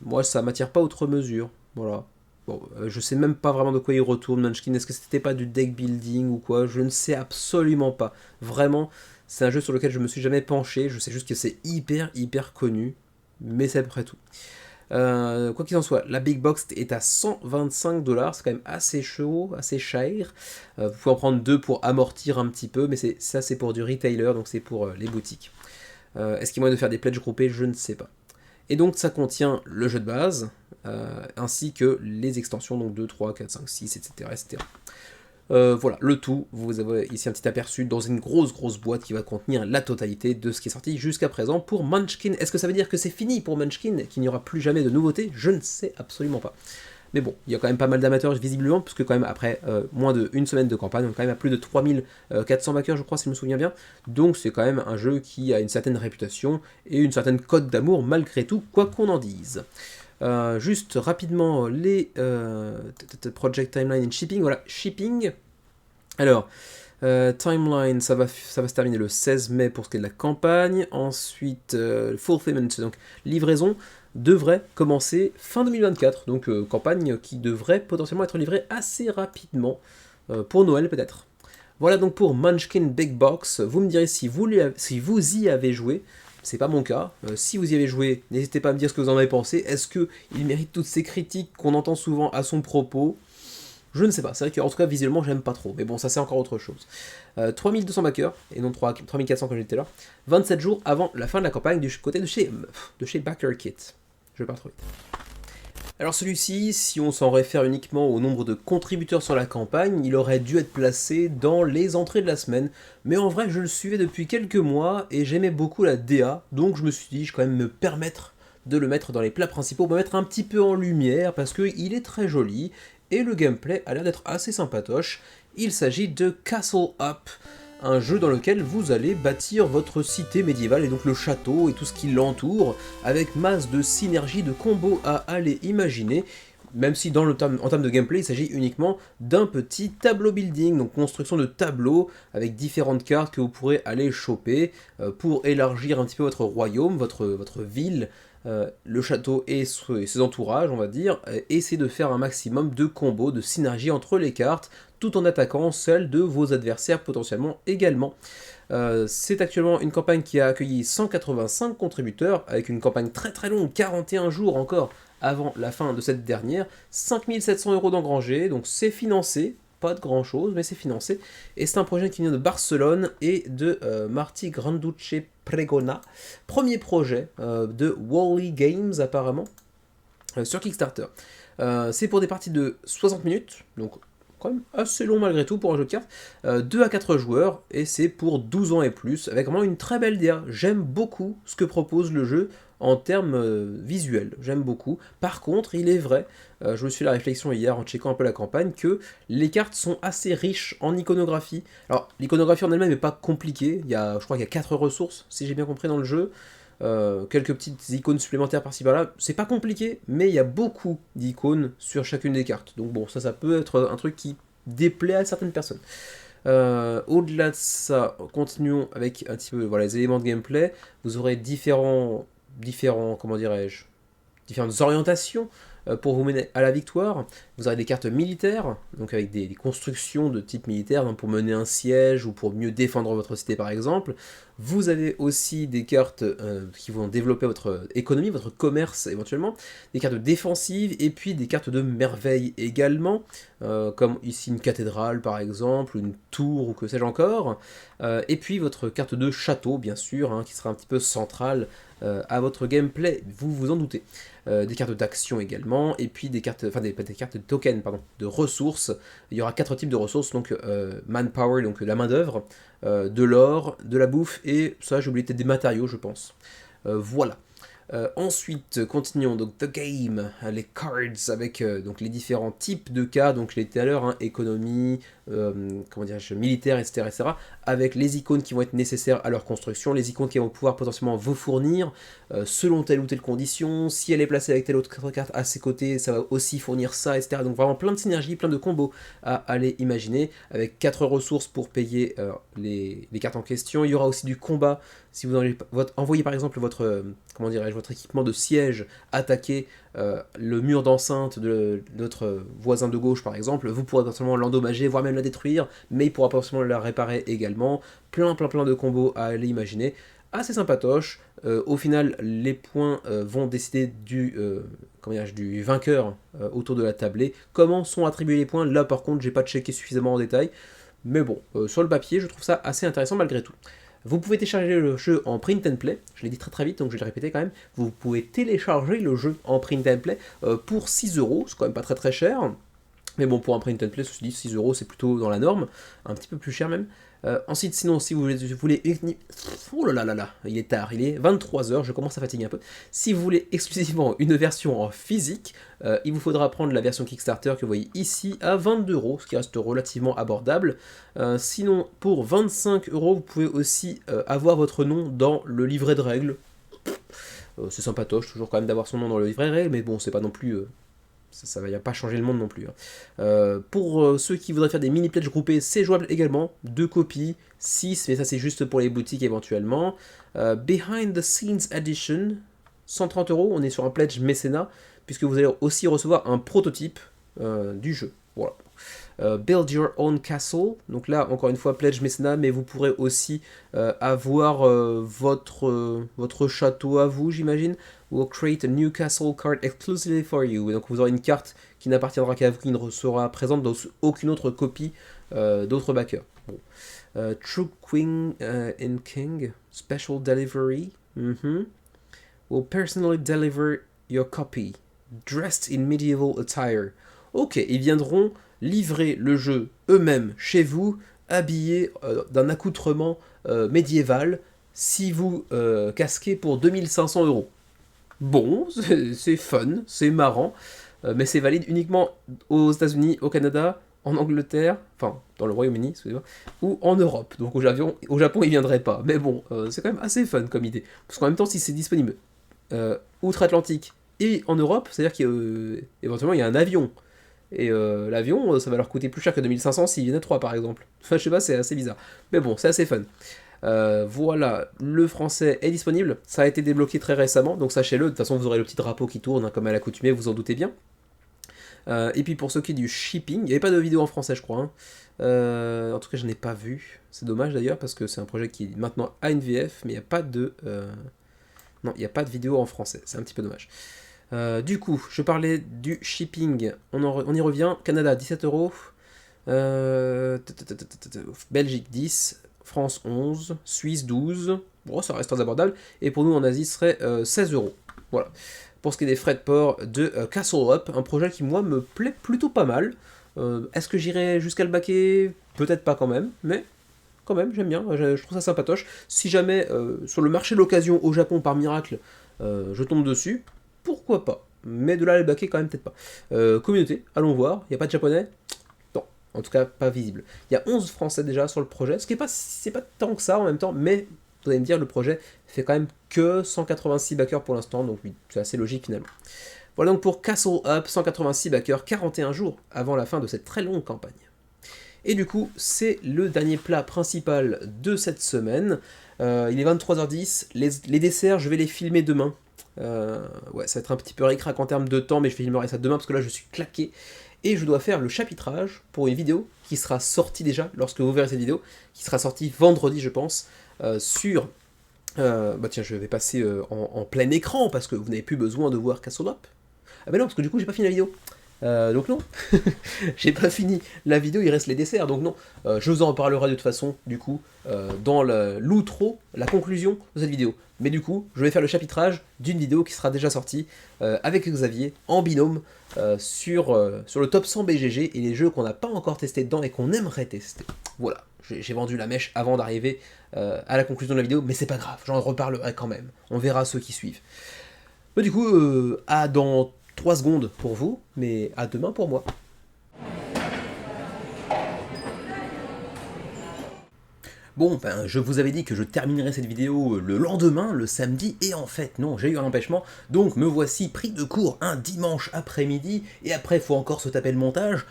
Moi, ça m'attire pas outre mesure, voilà. Bon, je sais même pas vraiment de quoi il retourne, Munchkin. Est-ce que c'était pas du deck building ou quoi? Je ne sais absolument pas. Vraiment, c'est un jeu sur lequel je me suis jamais penché. Je sais juste que c'est hyper connu, mais c'est à peu près tout. Quoi qu'il en soit, la Big Box est à 125 $, c'est quand même assez chaud, assez cher. Vous pouvez en prendre deux pour amortir un petit peu, mais ça c'est pour du retailer, donc c'est pour les boutiques. Est-ce qu'il y a moyen de faire des pledges groupés? Je ne sais pas. Et donc ça contient le jeu de base, ainsi que les extensions, donc 2, 3, 4, 5, 6, etc. etc. Voilà, le tout, vous avez ici un petit aperçu dans une grosse boîte qui va contenir la totalité de ce qui est sorti jusqu'à présent pour Munchkin. Est-ce que ça veut dire que c'est fini pour Munchkin, qu'il n'y aura plus jamais de nouveautés? Je ne sais absolument pas. Mais bon, il y a quand même pas mal d'amateurs visiblement, puisque quand même après moins d'une semaine de campagne, on est quand même à plus de 3400 backers je crois si je me souviens bien. Donc c'est quand même un jeu qui a une certaine réputation et une certaine cote d'amour malgré tout, quoi qu'on en dise. Juste rapidement les Project Timeline and Shipping. Voilà, Shipping. Alors, Timeline, ça va se terminer le 16 mai pour ce qui est de la campagne. Ensuite, Fulfillment, donc livraison, devrait commencer fin 2024. Donc, campagne qui devrait potentiellement être livrée assez rapidement, pour Noël peut-être. Voilà donc pour Munchkin Big Box. Vous me direz si vous y avez joué. C'est pas mon cas. Si vous y avez joué, n'hésitez pas à me dire ce que vous en avez pensé. Est-ce qu'il mérite toutes ces critiques qu'on entend souvent à son propos? Je ne sais pas. C'est vrai qu'en tout cas, visuellement, j'aime pas trop. Mais bon, ça c'est encore autre chose. 3200 backers, et non 3400 quand j'étais là. 27 jours avant la fin de la campagne du côté de chez BackerKit. Je vais pas trop vite. Alors celui-ci, si on s'en réfère uniquement au nombre de contributeurs sur la campagne, il aurait dû être placé dans les entrées de la semaine, mais en vrai je le suivais depuis quelques mois et j'aimais beaucoup la DA, donc je me suis dit je vais quand même me permettre de le mettre dans les plats principaux, me mettre un petit peu en lumière parce qu'il est très joli et le gameplay a l'air d'être assez sympatoche. Il s'agit de Castle Up, un jeu dans lequel vous allez bâtir votre cité médiévale et donc le château et tout ce qui l'entoure, avec masse de synergie, de combos à aller imaginer, même si en termes de gameplay, il s'agit uniquement d'un petit tableau building, donc construction de tableaux avec différentes cartes que vous pourrez aller choper pour élargir un petit peu votre royaume, votre ville, le château et ses entourages, on va dire, et essayer de faire un maximum de combos, de synergie entre les cartes, tout en attaquant celles de vos adversaires potentiellement également. C'est actuellement une campagne qui a accueilli 185 contributeurs, avec une campagne très longue, 41 jours encore avant la fin de cette dernière, 5700 € d'engrangés, donc c'est financé, pas de grand chose, mais c'est financé, et c'est un projet qui vient de Barcelone et de Martí Granducci Pregona, premier projet de Wally Games apparemment, sur Kickstarter. C'est pour des parties de 60 minutes, donc quand même assez long malgré tout pour un jeu de cartes, 2 à 4 joueurs, et c'est pour 12 ans et plus, avec vraiment une très belle DA. J'aime beaucoup ce que propose le jeu en termes visuels, j'aime beaucoup. Par contre, il est vrai, je me suis fait la réflexion hier en checkant un peu la campagne, que les cartes sont assez riches en iconographie. Alors, l'iconographie en elle-même n'est pas compliquée, je crois qu'il y a 4 ressources, si j'ai bien compris dans le jeu. Quelques petites icônes supplémentaires par-ci par-là, c'est pas compliqué, mais il y a beaucoup d'icônes sur chacune des cartes. Donc bon, ça peut être un truc qui déplaît à certaines personnes. Au-delà de ça, continuons avec un petit peu les éléments de gameplay. Vous aurez différentes orientations pour vous mener à la victoire. Vous aurez des cartes militaires, donc avec des constructions de type militaire, donc pour mener un siège ou pour mieux défendre votre cité par exemple. Vous avez aussi des cartes qui vont développer votre économie, votre commerce éventuellement, des cartes défensives et puis des cartes de merveille également, comme ici une cathédrale par exemple, une tour ou que sais-je encore, et puis votre carte de château bien sûr, hein, qui sera un petit peu centrale à votre gameplay, vous vous en doutez. Des cartes d'action également, et puis des cartes de tokens, de ressources. Il y aura 4 types de ressources, donc manpower, donc la main d'œuvre, de l'or, de la bouffe, et ça j'ai oublié des matériaux je pense. Voilà. Ensuite, continuons, donc The Game, les cards avec donc les différents types de cartes, donc je l'ai dit tout à l'heure, hein, économie, comment dirais-je, militaires, etc., etc., avec les icônes qui vont être nécessaires à leur construction, les icônes qui vont pouvoir potentiellement vous fournir, selon telle ou telle condition, si elle est placée avec telle autre carte à ses côtés, ça va aussi fournir ça, etc. Donc vraiment plein de synergies, plein de combos à aller imaginer, avec 4 ressources pour payer les cartes en question. Il y aura aussi du combat, si vous envoyez par exemple votre, comment dirais-je, votre équipement de siège attaquer le mur d'enceinte de notre voisin de gauche par exemple, vous pourrez potentiellement l'endommager, voire même la détruire, mais il pourra potentiellement la réparer également. Plein de combos à aller imaginer. Assez sympatoche. Au final, les points vont décider du vainqueur autour de la tablée. Comment sont attribués les points? Là par contre, j'ai pas checké suffisamment en détail. Mais bon, sur le papier, je trouve ça assez intéressant malgré tout. Vous pouvez télécharger le jeu en print and play, je l'ai dit très vite donc je vais le répéter quand même, vous pouvez télécharger le jeu en print and play pour 6€, c'est quand même pas très cher, mais bon pour un print and play, ceci dit 6€ c'est plutôt dans la norme, un petit peu plus cher même. Ensuite sinon si vous voulez... Oh là là là, il est tard, il est 23h, je commence à fatiguer un peu. Si vous voulez exclusivement une version en physique, il vous faudra prendre la version Kickstarter que vous voyez ici à 22€, ce qui reste relativement abordable. Sinon, pour 25€, vous pouvez aussi avoir votre nom dans le livret de règles. C'est sympatoche, toujours quand même d'avoir son nom dans le livret de règles, mais bon, c'est pas non plus... ça va pas changer le monde non plus. Pour ceux qui voudraient faire des mini-pledges groupés, c'est jouable également. 2 copies, 6, mais ça c'est juste pour les boutiques éventuellement. Behind the Scenes Edition, 130€, on est sur un pledge mécénat, puisque vous allez aussi recevoir un prototype du jeu. Voilà. Build Your Own Castle, donc là encore une fois pledge mécénat, mais vous pourrez aussi avoir votre château à vous, j'imagine. We'll create a new castle card exclusively for you. Donc vous aurez une carte qui n'appartiendra qu'à vous, qui ne sera présente dans aucune autre copie d'autres backers. Bon. True Queen and King, Special Delivery. Will personally deliver your copy, dressed in medieval attire. Ok, ils viendront livrer le jeu eux-mêmes chez vous, habillés d'un accoutrement médiéval, si vous casquez pour 2500€. Bon, c'est fun, c'est marrant, mais c'est valide uniquement aux États-Unis, au Canada, en Angleterre, enfin dans le Royaume-Uni, excusez-moi, ou en Europe. Donc au Japon, il viendrait pas. Mais bon, c'est quand même assez fun comme idée. Parce qu'en même temps, si c'est disponible outre-Atlantique et en Europe, c'est-à-dire qu'éventuellement il y a un avion. Et l'avion, ça va leur coûter plus cher que 2500 s'ils viennent à 3 par exemple. Enfin, je sais pas, c'est assez bizarre. Mais bon, c'est assez fun. Voilà, le français est disponible, ça a été débloqué très récemment, donc sachez-le, de toute façon vous aurez le petit drapeau qui tourne, hein, comme à l'accoutumée, vous en doutez bien. Et puis pour ce qui est du shipping, il n'y avait pas de vidéo en français je crois, hein. En tout cas je n'ai pas vu, c'est dommage d'ailleurs, parce que c'est un projet qui maintenant a une VF, mais il n'y a pas de... Non, il n'y a pas de vidéo en français, c'est un petit peu dommage. Du coup, je parlais du shipping, on y revient, Canada 17€, Belgique 10, France 11, Suisse 12, bon ça reste très abordable, et pour nous en Asie ce serait 16€. Voilà. Pour ce qui est des frais de port de Castle Up, un projet qui moi me plaît plutôt pas mal. Est-ce que j'irai jusqu'à le baquer? Peut-être pas quand même, mais quand même j'aime bien, je trouve ça sympatoche. Si jamais sur le marché de l'occasion au Japon par miracle je tombe dessus, pourquoi pas, mais de là à le baquer quand même peut-être pas. Communauté, allons voir, il n'y a pas de japonais? En tout cas, pas visible. Il y a 11 Français déjà sur le projet, ce qui est pas, c'est pas tant que ça en même temps, mais vous allez me dire, le projet fait quand même que 186 backers pour l'instant, donc oui, c'est assez logique finalement. Voilà donc pour Castle Up, 186 backers, 41 jours avant la fin de cette très longue campagne. Et du coup, c'est le dernier plat principal de cette semaine. Il est 23h10, les desserts, je vais les filmer demain. Ouais, ça va être un petit peu ric-rac en termes de temps, mais je filmerai ça demain parce que là je suis claqué. Et je dois faire le chapitrage pour une vidéo qui sera sortie déjà, lorsque vous verrez cette vidéo, qui sera sortie vendredi je pense, sur... bah tiens, je vais passer en plein écran, parce que vous n'avez plus besoin de voir Castle Up. Ah bah non, parce que du coup j'ai pas fini la vidéo. Donc non, j'ai pas fini la vidéo, il reste les desserts, donc non. Je vous en reparlerai de toute façon, du coup, dans l'outro, la conclusion de cette vidéo. Mais du coup, je vais faire le chapitrage d'une vidéo qui sera déjà sortie avec Xavier, en binôme, sur le top 100 BGG et les jeux qu'on n'a pas encore testés dedans et qu'on aimerait tester. Voilà, j'ai vendu la mèche avant d'arriver à la conclusion de la vidéo, mais c'est pas grave, j'en reparlerai quand même. On verra ceux qui suivent. Mais du coup, à dans 3 secondes pour vous, mais à demain pour moi. Bon, ben, je vous avais dit que je terminerais cette vidéo le lendemain, le samedi, et en fait, non, j'ai eu un empêchement, donc me voici pris de court un dimanche après-midi, et après, faut encore se taper le montage.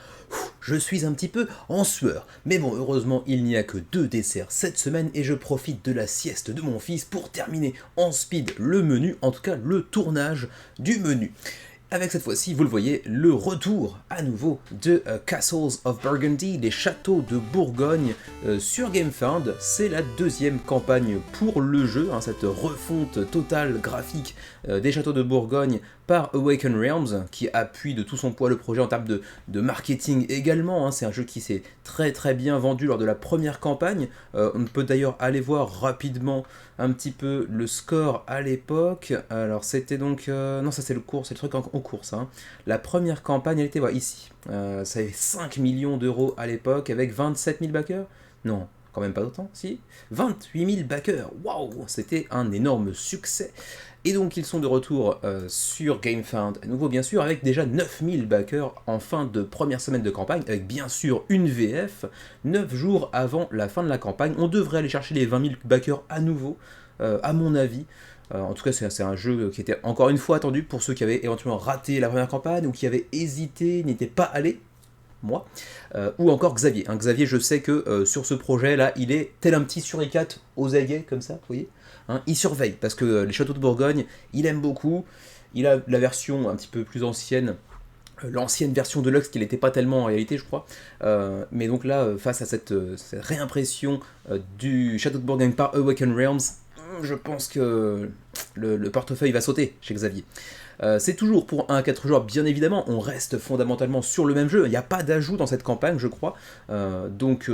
Je suis un petit peu en sueur. Mais bon, heureusement, il n'y a que 2 desserts cette semaine, et je profite de la sieste de mon fils pour terminer en speed le menu, en tout cas le tournage du menu. Avec cette fois-ci, vous le voyez, le retour à nouveau de Castles of Burgundy, les châteaux de Bourgogne sur GameFound. C'est la 2e campagne pour le jeu, hein, cette refonte totale graphique des châteaux de Bourgogne par Awaken Realms, qui appuie de tout son poids le projet en termes de marketing également. Hein. C'est un jeu qui s'est très bien vendu lors de la première campagne. On peut d'ailleurs aller voir rapidement un petit peu le score à l'époque. Alors c'était donc... non, ça c'est le cours, c'est le truc en cours, ça. Hein. La première campagne, elle était ici. Ça avait 5 millions d'euros à l'époque, avec 27 000 backers. Non, quand même pas autant, si. 28 000 backers, waouh, c'était un énorme succès. Et donc ils sont de retour sur GameFound, à nouveau bien sûr, avec déjà 9000 backers en fin de première semaine de campagne, avec bien sûr une VF, 9 jours avant la fin de la campagne. On devrait aller chercher les 20 000 backers à nouveau, à mon avis. En tout cas, c'est un jeu qui était encore une fois attendu pour ceux qui avaient éventuellement raté la première campagne, ou qui avaient hésité, n'étaient pas allés. Moi, ou encore Xavier. Hein, Xavier, je sais que sur ce projet-là, il est tel un petit suricate aux aguets, comme ça, vous voyez. Hein, il surveille, parce que les châteaux de Bourgogne, il aime beaucoup. Il a la version un petit peu plus ancienne, l'ancienne version de Lux, qui n'était pas tellement en réalité, je crois. Mais donc là, face à cette réimpression du château de Bourgogne par Awaken Realms, je pense que le portefeuille va sauter chez Xavier. C'est toujours pour 1 à 4 joueurs, bien évidemment, on reste fondamentalement sur le même jeu, il n'y a pas d'ajout dans cette campagne, je crois, donc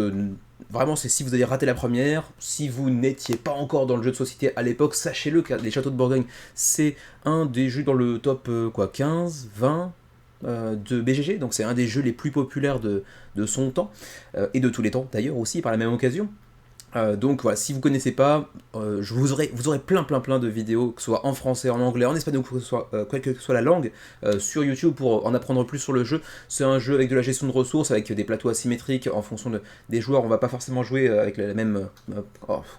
vraiment c'est si vous avez raté la première, si vous n'étiez pas encore dans le jeu de société à l'époque, sachez-le que les Châteaux de Bourgogne, c'est un des jeux dans le top 15, 20 de BGG, donc c'est un des jeux les plus populaires de son temps, et de tous les temps d'ailleurs aussi par la même occasion. Donc voilà, si vous ne connaissez pas, vous aurez plein de vidéos, que ce soit en français, en anglais, en espagnol, quelle que soit la langue, sur YouTube pour en apprendre plus sur le jeu. C'est un jeu avec de la gestion de ressources, avec des plateaux asymétriques en fonction des joueurs. On va pas forcément jouer avec la même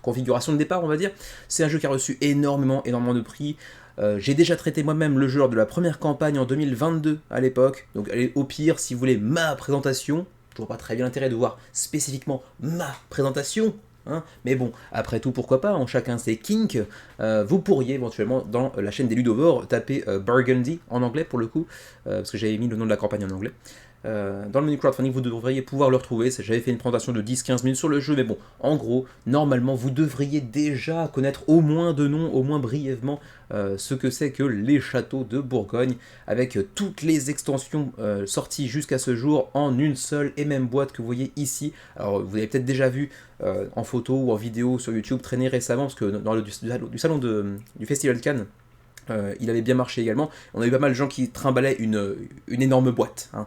configuration de départ, on va dire. C'est un jeu qui a reçu énormément de prix. J'ai déjà traité moi-même le jeu lors de la première campagne en 2022 à l'époque. Donc allez, au pire, si vous voulez ma présentation, je vois pas très bien l'intérêt de voir spécifiquement ma présentation. Hein, mais bon, après tout, pourquoi pas, chacun ses kinks. Vous pourriez éventuellement, dans la chaîne des Ludovores, taper Burgundy en anglais pour le coup, parce que j'avais mis le nom de la campagne en anglais. Dans le menu crowdfunding, vous devriez pouvoir le retrouver. J'avais fait une présentation de 10-15 minutes sur le jeu, mais bon, en gros, normalement, vous devriez déjà connaître au moins de nom, au moins brièvement, ce que c'est que les châteaux de Bourgogne, avec toutes les extensions sorties jusqu'à ce jour en une seule et même boîte que vous voyez ici. Alors, vous avez peut-être déjà vu en photo ou en vidéo sur YouTube traîner récemment, parce que dans du salon du Festival de Cannes, il avait bien marché également. On a eu pas mal de gens qui trimballaient une énorme boîte. Hein.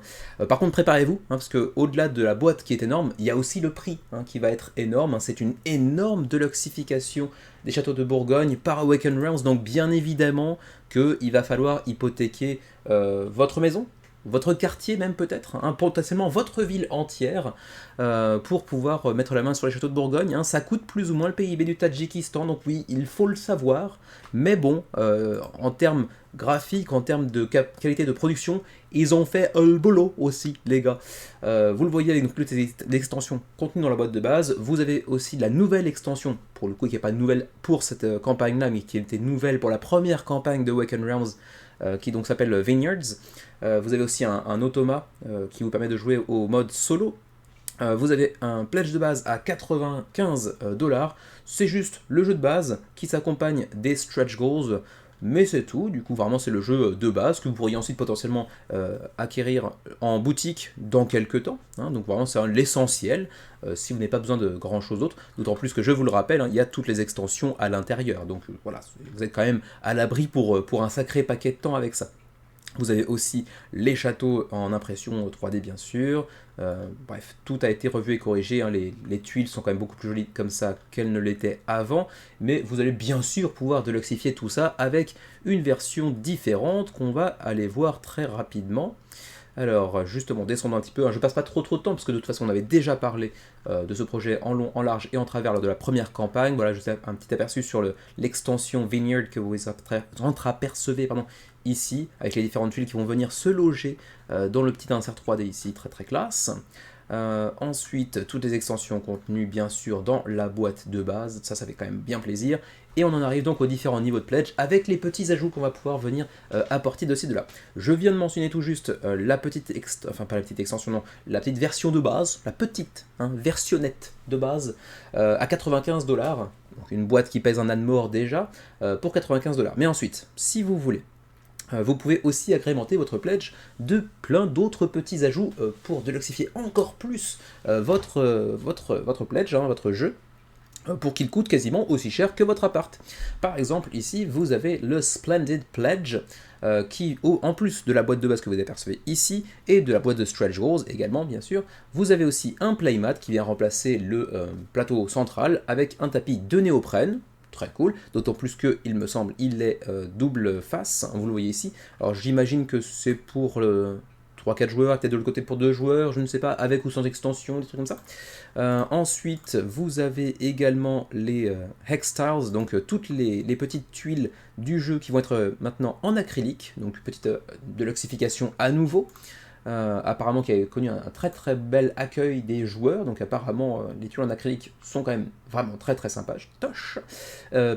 Par contre, préparez-vous, hein, parce qu'au-delà de la boîte qui est énorme, il y a aussi le prix qui va être énorme. Hein. C'est une énorme deluxification des châteaux de Bourgogne par Awaken Realms, donc bien évidemment qu'il va falloir hypothéquer votre maison, votre quartier même peut-être, hein, potentiellement votre ville entière, pour pouvoir mettre la main sur les châteaux de Bourgogne. Hein. Ça coûte plus ou moins le PIB du Tadjikistan, donc oui, il faut le savoir, mais bon, en termes graphiques, en termes de qualité de production, ils ont fait le boulot aussi, les gars. Vous le voyez avec toutes les extensions contenues dans la boîte de base. Vous avez aussi la nouvelle extension, pour le coup qui n'est pas nouvelle pour cette campagne-là, mais qui était nouvelle pour la première campagne de Awaken Realms, qui donc s'appelle Vineyards. Vous avez aussi un automa qui vous permet de jouer au mode solo. Vous avez un pledge de base à 95 $. C'est juste le jeu de base qui s'accompagne des stretch goals, mais c'est tout. Du coup, vraiment, c'est le jeu de base que vous pourriez ensuite potentiellement acquérir en boutique dans quelques temps. Hein. Donc vraiment, c'est l'essentiel si vous n'avez pas besoin de grand chose d'autre. D'autant plus que, je vous le rappelle, hein, il y a toutes les extensions à l'intérieur. Donc voilà, vous êtes quand même à l'abri pour un sacré paquet de temps avec ça. Vous avez aussi les châteaux en impression 3D bien sûr, bref, tout a été revu et corrigé, hein. Les tuiles sont quand même beaucoup plus jolies comme ça qu'elles ne l'étaient avant, mais vous allez bien sûr pouvoir deluxifier tout ça avec une version différente qu'on va aller voir très rapidement. Alors, justement, descendons un petit peu, hein, je passe pas trop de temps, parce que de toute façon, on avait déjà parlé de ce projet en long, en large et en travers lors de la première campagne. Voilà, je vous ai un petit aperçu sur l'extension Vineyard que vous entreapercevez ici, avec les différentes tuiles qui vont venir se loger dans le petit insert 3D ici, très très classe. Ensuite, toutes les extensions contenues bien sûr dans la boîte de base, ça fait quand même bien plaisir. Et on en arrive donc aux différents niveaux de pledge avec les petits ajouts qu'on va pouvoir venir apporter de ci de là. Je viens de mentionner tout juste la petite enfin pas la petite extension, non, la petite version de base, la petite versionnette de base à 95$, donc une boîte qui pèse un âne mort déjà, pour 95$. Mais ensuite, si vous voulez, vous pouvez aussi agrémenter votre pledge de plein d'autres petits ajouts pour deluxifier encore plus votre pledge, votre jeu, pour qu'il coûte quasiment aussi cher que votre appart. Par exemple, ici, vous avez le Splendid Pledge, qui, en plus de la boîte de base que vous apercevez ici, et de la boîte de Stretch Goals également, bien sûr, vous avez aussi un playmat qui vient remplacer le plateau central avec un tapis de néoprène, très cool, d'autant plus que, il me semble, il est double face, vous le voyez ici. Alors j'imagine que c'est pour 3-4 joueurs, peut-être de l'autre côté pour 2 joueurs, je ne sais pas, avec ou sans extension, des trucs comme ça. Ensuite, vous avez également les Hex Tiles, donc toutes les petites tuiles du jeu qui vont être maintenant en acrylique, donc petite deluxification à nouveau. Apparemment qui a connu un très très bel accueil des joueurs, donc apparemment les tuiles en acrylique sont quand même vraiment très très sympas, toche.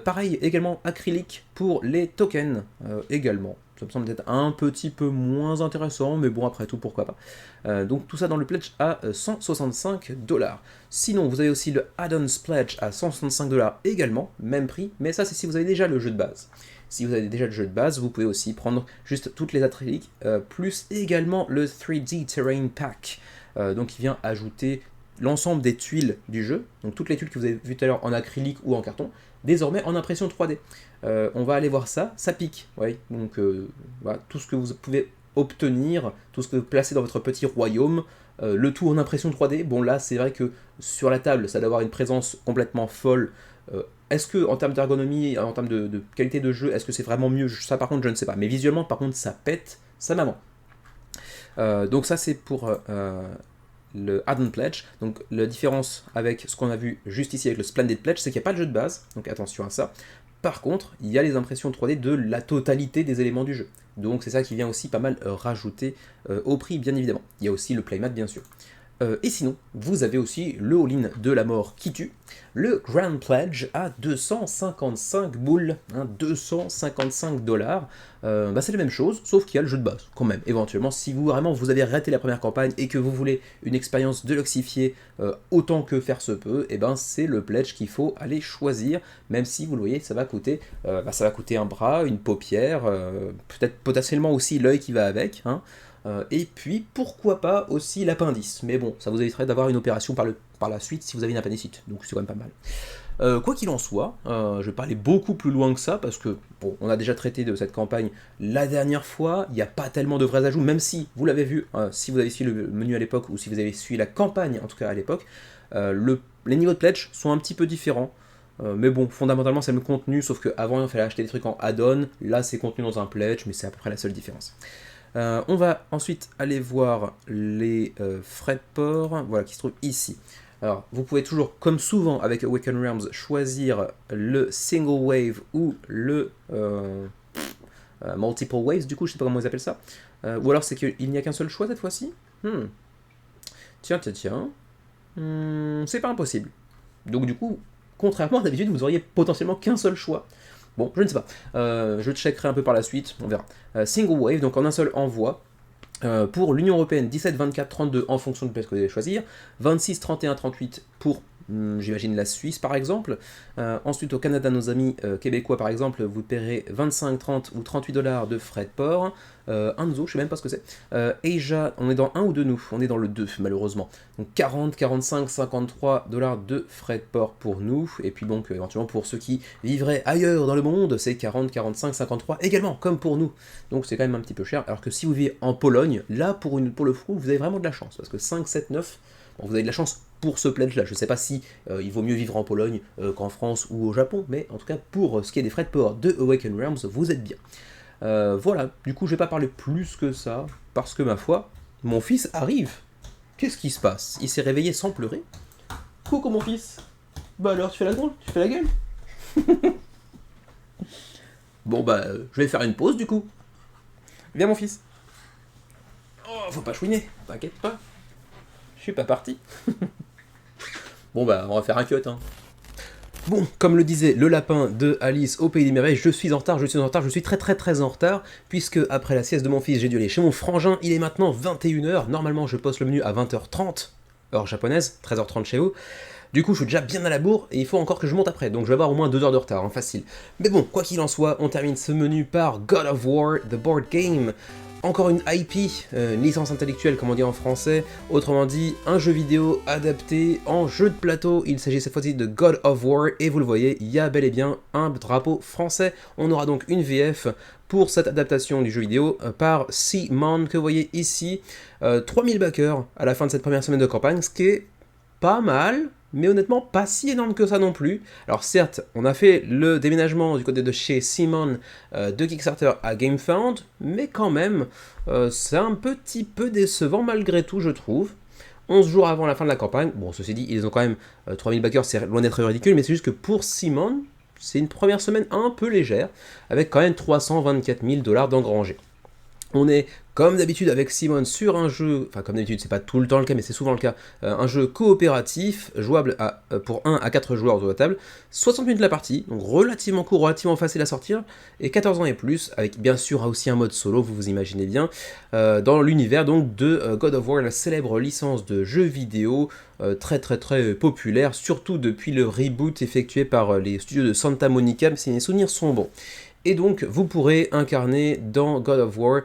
Pareil également acrylique pour les tokens également, ça me semble être un petit peu moins intéressant, mais bon après tout pourquoi pas. Donc tout ça dans le pledge à 165$. Sinon vous avez aussi le add-ons pledge à 165$ également, même prix, mais ça c'est si vous avez déjà le jeu de base. Si vous avez déjà le jeu de base, vous pouvez aussi prendre juste toutes les acryliques, plus également le 3D Terrain Pack, donc qui vient ajouter l'ensemble des tuiles du jeu, donc toutes les tuiles que vous avez vues tout à l'heure en acrylique ou en carton, désormais en impression 3D. On va aller voir ça, ça pique, ouais. Donc voilà, tout ce que vous pouvez obtenir, tout ce que vous placez dans votre petit royaume, le tout en impression 3D. Bon là c'est vrai que sur la table ça doit avoir une présence complètement folle. Est-ce que en termes d'ergonomie, en termes de qualité de jeu, est-ce que c'est vraiment mieux? Ça par contre je ne sais pas, mais visuellement par contre ça pète sa maman. Donc ça c'est pour le add-on pledge. Donc la différence avec ce qu'on a vu juste ici avec le Splendid Pledge, c'est qu'il n'y a pas de jeu de base, donc attention à ça. Par contre, il y a les impressions 3D de la totalité des éléments du jeu. Donc c'est ça qui vient aussi pas mal rajouter au prix, bien évidemment. Il y a aussi le playmat, bien sûr. Et sinon, vous avez aussi le all-in de la mort qui tue, le Grand Pledge à 255 boules, 255$. C'est la même chose, sauf qu'il y a le jeu de base, quand même. Éventuellement, si vous vraiment vous avez raté la première campagne et que vous voulez une expérience deluxifiée autant que faire se peut, et c'est le pledge qu'il faut aller choisir, même si vous le voyez, ça va coûter un bras, une paupière, peut-être potentiellement aussi l'œil qui va avec, et puis, pourquoi pas aussi l'appendice. Mais bon, ça vous éviterait d'avoir une opération par la suite si vous avez une appendicite, donc c'est quand même pas mal. Quoi qu'il en soit, je vais pas aller beaucoup plus loin que ça, parce que, bon, on a déjà traité de cette campagne la dernière fois, il n'y a pas tellement de vrais ajouts, même si, vous l'avez vu, si vous avez suivi le menu à l'époque, ou si vous avez suivi la campagne, en tout cas à l'époque, les niveaux de pledge sont un petit peu différents. Mais bon, fondamentalement c'est le même contenu, sauf qu'avant il fallait acheter des trucs en add-on, là c'est contenu dans un pledge, mais c'est à peu près la seule différence. On va ensuite aller voir les frais de port, voilà, qui se trouvent ici. Alors, vous pouvez toujours, comme souvent avec Awakened Realms, choisir le Single Wave ou le Multiple Waves, du coup, je sais pas comment ils appellent ça. Ou alors c'est qu'il n'y a qu'un seul choix cette fois-ci. Tiens. C'est pas impossible. Donc du coup, contrairement à d'habitude, vous auriez potentiellement qu'un seul choix. Bon, je ne sais pas. Je checkerai un peu par la suite, on verra. Single Wave, donc en un seul envoi. Pour l'Union Européenne, 17, 24, 32 en fonction de ce que vous allez choisir. 26, 31, 38 pour, j'imagine, la Suisse par exemple. Ensuite, au Canada, nos amis québécois par exemple, vous paierez 25, 30 ou 38$ de frais de port. Anzo, je sais même pas ce que c'est. Asia, on est dans un ou deux nous, on est dans le 2 malheureusement. Donc 40, 45, 53$ de frais de port pour nous. Et puis donc éventuellement pour ceux qui vivraient ailleurs dans le monde, c'est 40, 45, 53 également, comme pour nous. Donc c'est quand même un petit peu cher. Alors que si vous vivez en Pologne, là pour le coup, vous avez vraiment de la chance. Parce que 5, 7, 9, bon, vous avez de la chance pour ce pledge là. Je sais pas si il vaut mieux vivre en Pologne qu'en France ou au Japon, mais en tout cas pour ce qui est des frais de port de Awakened Realms, vous êtes bien. Voilà, du coup je vais pas parler plus que ça, parce que ma foi, mon fils arrive. Qu'est-ce qui se passe? Il s'est réveillé sans pleurer. Coucou mon fils. Bah alors, tu fais la gueule? Bon bah, je vais faire une pause du coup. Viens mon fils. Oh, faut pas chouiner, t'inquiète pas. Je suis pas parti. Bon bah, on va faire un cut, hein. Bon, comme le disait le lapin de Alice au Pays des Merveilles, je suis en retard, je suis très en retard, puisque après la sieste de mon fils, j'ai dû aller chez mon frangin, il est maintenant 21h, normalement je poste le menu à 20h30, heure japonaise, 13h30 chez vous, du coup je suis déjà bien à la bourre, et il faut encore que je monte après, donc je vais avoir au moins 2 heures de retard, hein, facile. Mais bon, quoi qu'il en soit, on termine ce menu par God of War, The Board Game. Encore une IP, une licence intellectuelle comme on dit en français, autrement dit un jeu vidéo adapté en jeu de plateau. Il s'agit cette fois-ci de God of War et vous le voyez, il y a bel et bien un drapeau français. On aura donc une VF pour cette adaptation du jeu vidéo par Simon que vous voyez ici. 3000 backers à la fin de cette première semaine de campagne, ce qui est pas mal, mais honnêtement pas si énorme que ça non plus. Alors certes, on a fait le déménagement du côté de chez Simon de Kickstarter à GameFound, mais quand même, c'est un petit peu décevant malgré tout, je trouve. 11 jours avant la fin de la campagne, bon ceci dit, ils ont quand même 3000 backers, c'est loin d'être ridicule, mais c'est juste que pour Simon, c'est une première semaine un peu légère, avec quand même 324 000 $ d'engrangés. On est, comme d'habitude avec Simon, sur un jeu, enfin comme d'habitude, c'est pas tout le temps le cas, mais c'est souvent le cas, un jeu coopératif, jouable pour 1 à 4 joueurs autour de la table, 60 minutes la partie, donc relativement court, relativement facile à sortir, et 14 ans et plus, avec bien sûr aussi un mode solo, vous vous imaginez bien, dans l'univers donc de God of War, la célèbre licence de jeux vidéo, très populaire, surtout depuis le reboot effectué par les studios de Santa Monica, si mes souvenirs sont bons. Et donc, vous pourrez incarner dans God of War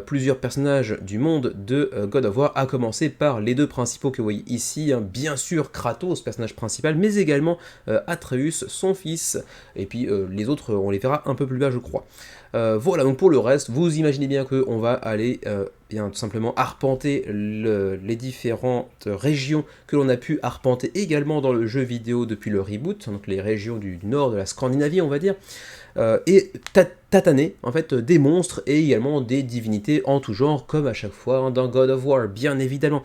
plusieurs personnages du monde de God of War, à commencer par les deux principaux que vous voyez ici, hein, bien sûr Kratos, personnage principal, mais également Atreus, son fils, et puis les autres, on les verra un peu plus bas, je crois. Voilà, donc pour le reste, vous imaginez bien qu'on va aller bien tout simplement arpenter les différentes régions que l'on a pu arpenter également dans le jeu vidéo depuis le reboot, donc les régions du nord de la Scandinavie, on va dire. Et tataner en fait des monstres et également des divinités en tout genre, comme à chaque fois hein, dans God of War, bien évidemment.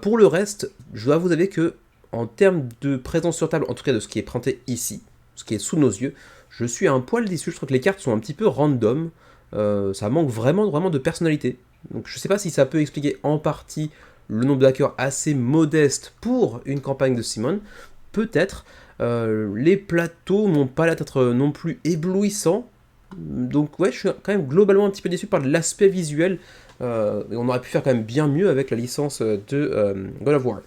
Pour le reste, je dois vous avouer que en termes de présence sur table, en tout cas de ce qui est présenté ici, ce qui est sous nos yeux, je suis un poil déçu. Je trouve que les cartes sont un petit peu random, ça manque vraiment de personnalité. Donc je sais pas si ça peut expliquer en partie le nombre de hackers assez modeste pour une campagne de Simon, peut-être. Les plateaux n'ont pas l'air d'être non plus éblouissants, donc ouais, je suis quand même globalement un petit peu déçu par l'aspect visuel, et on aurait pu faire quand même bien mieux avec la licence de God of War.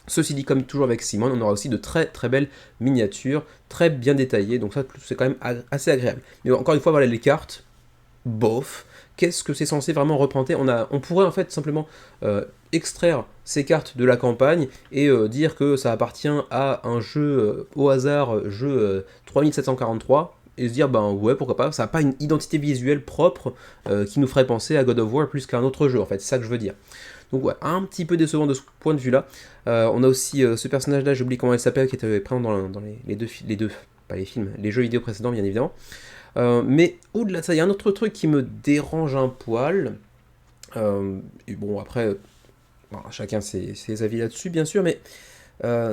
Ceci dit, comme toujours avec Simon, on aura aussi de très belles miniatures, très bien détaillées, donc ça c'est quand même assez agréable. Mais encore une fois, voilà les cartes, bof. Qu'est-ce que c'est censé vraiment représenter? On pourrait en fait simplement extraire ces cartes de la campagne et dire que ça appartient à un jeu au hasard, jeu 3743, et se dire ben ouais pourquoi pas, ça n'a pas une identité visuelle propre qui nous ferait penser à God of War plus qu'à un autre jeu en fait, c'est ça que je veux dire. Donc ouais, un petit peu décevant de ce point de vue là. On a aussi ce personnage là, j'oublie comment il s'appelle, qui était présent dans les jeux vidéo précédents bien évidemment. Mais au-delà de ça, il y a un autre truc qui me dérange un poil. Et bon, après, chacun ses avis là-dessus, bien sûr, mais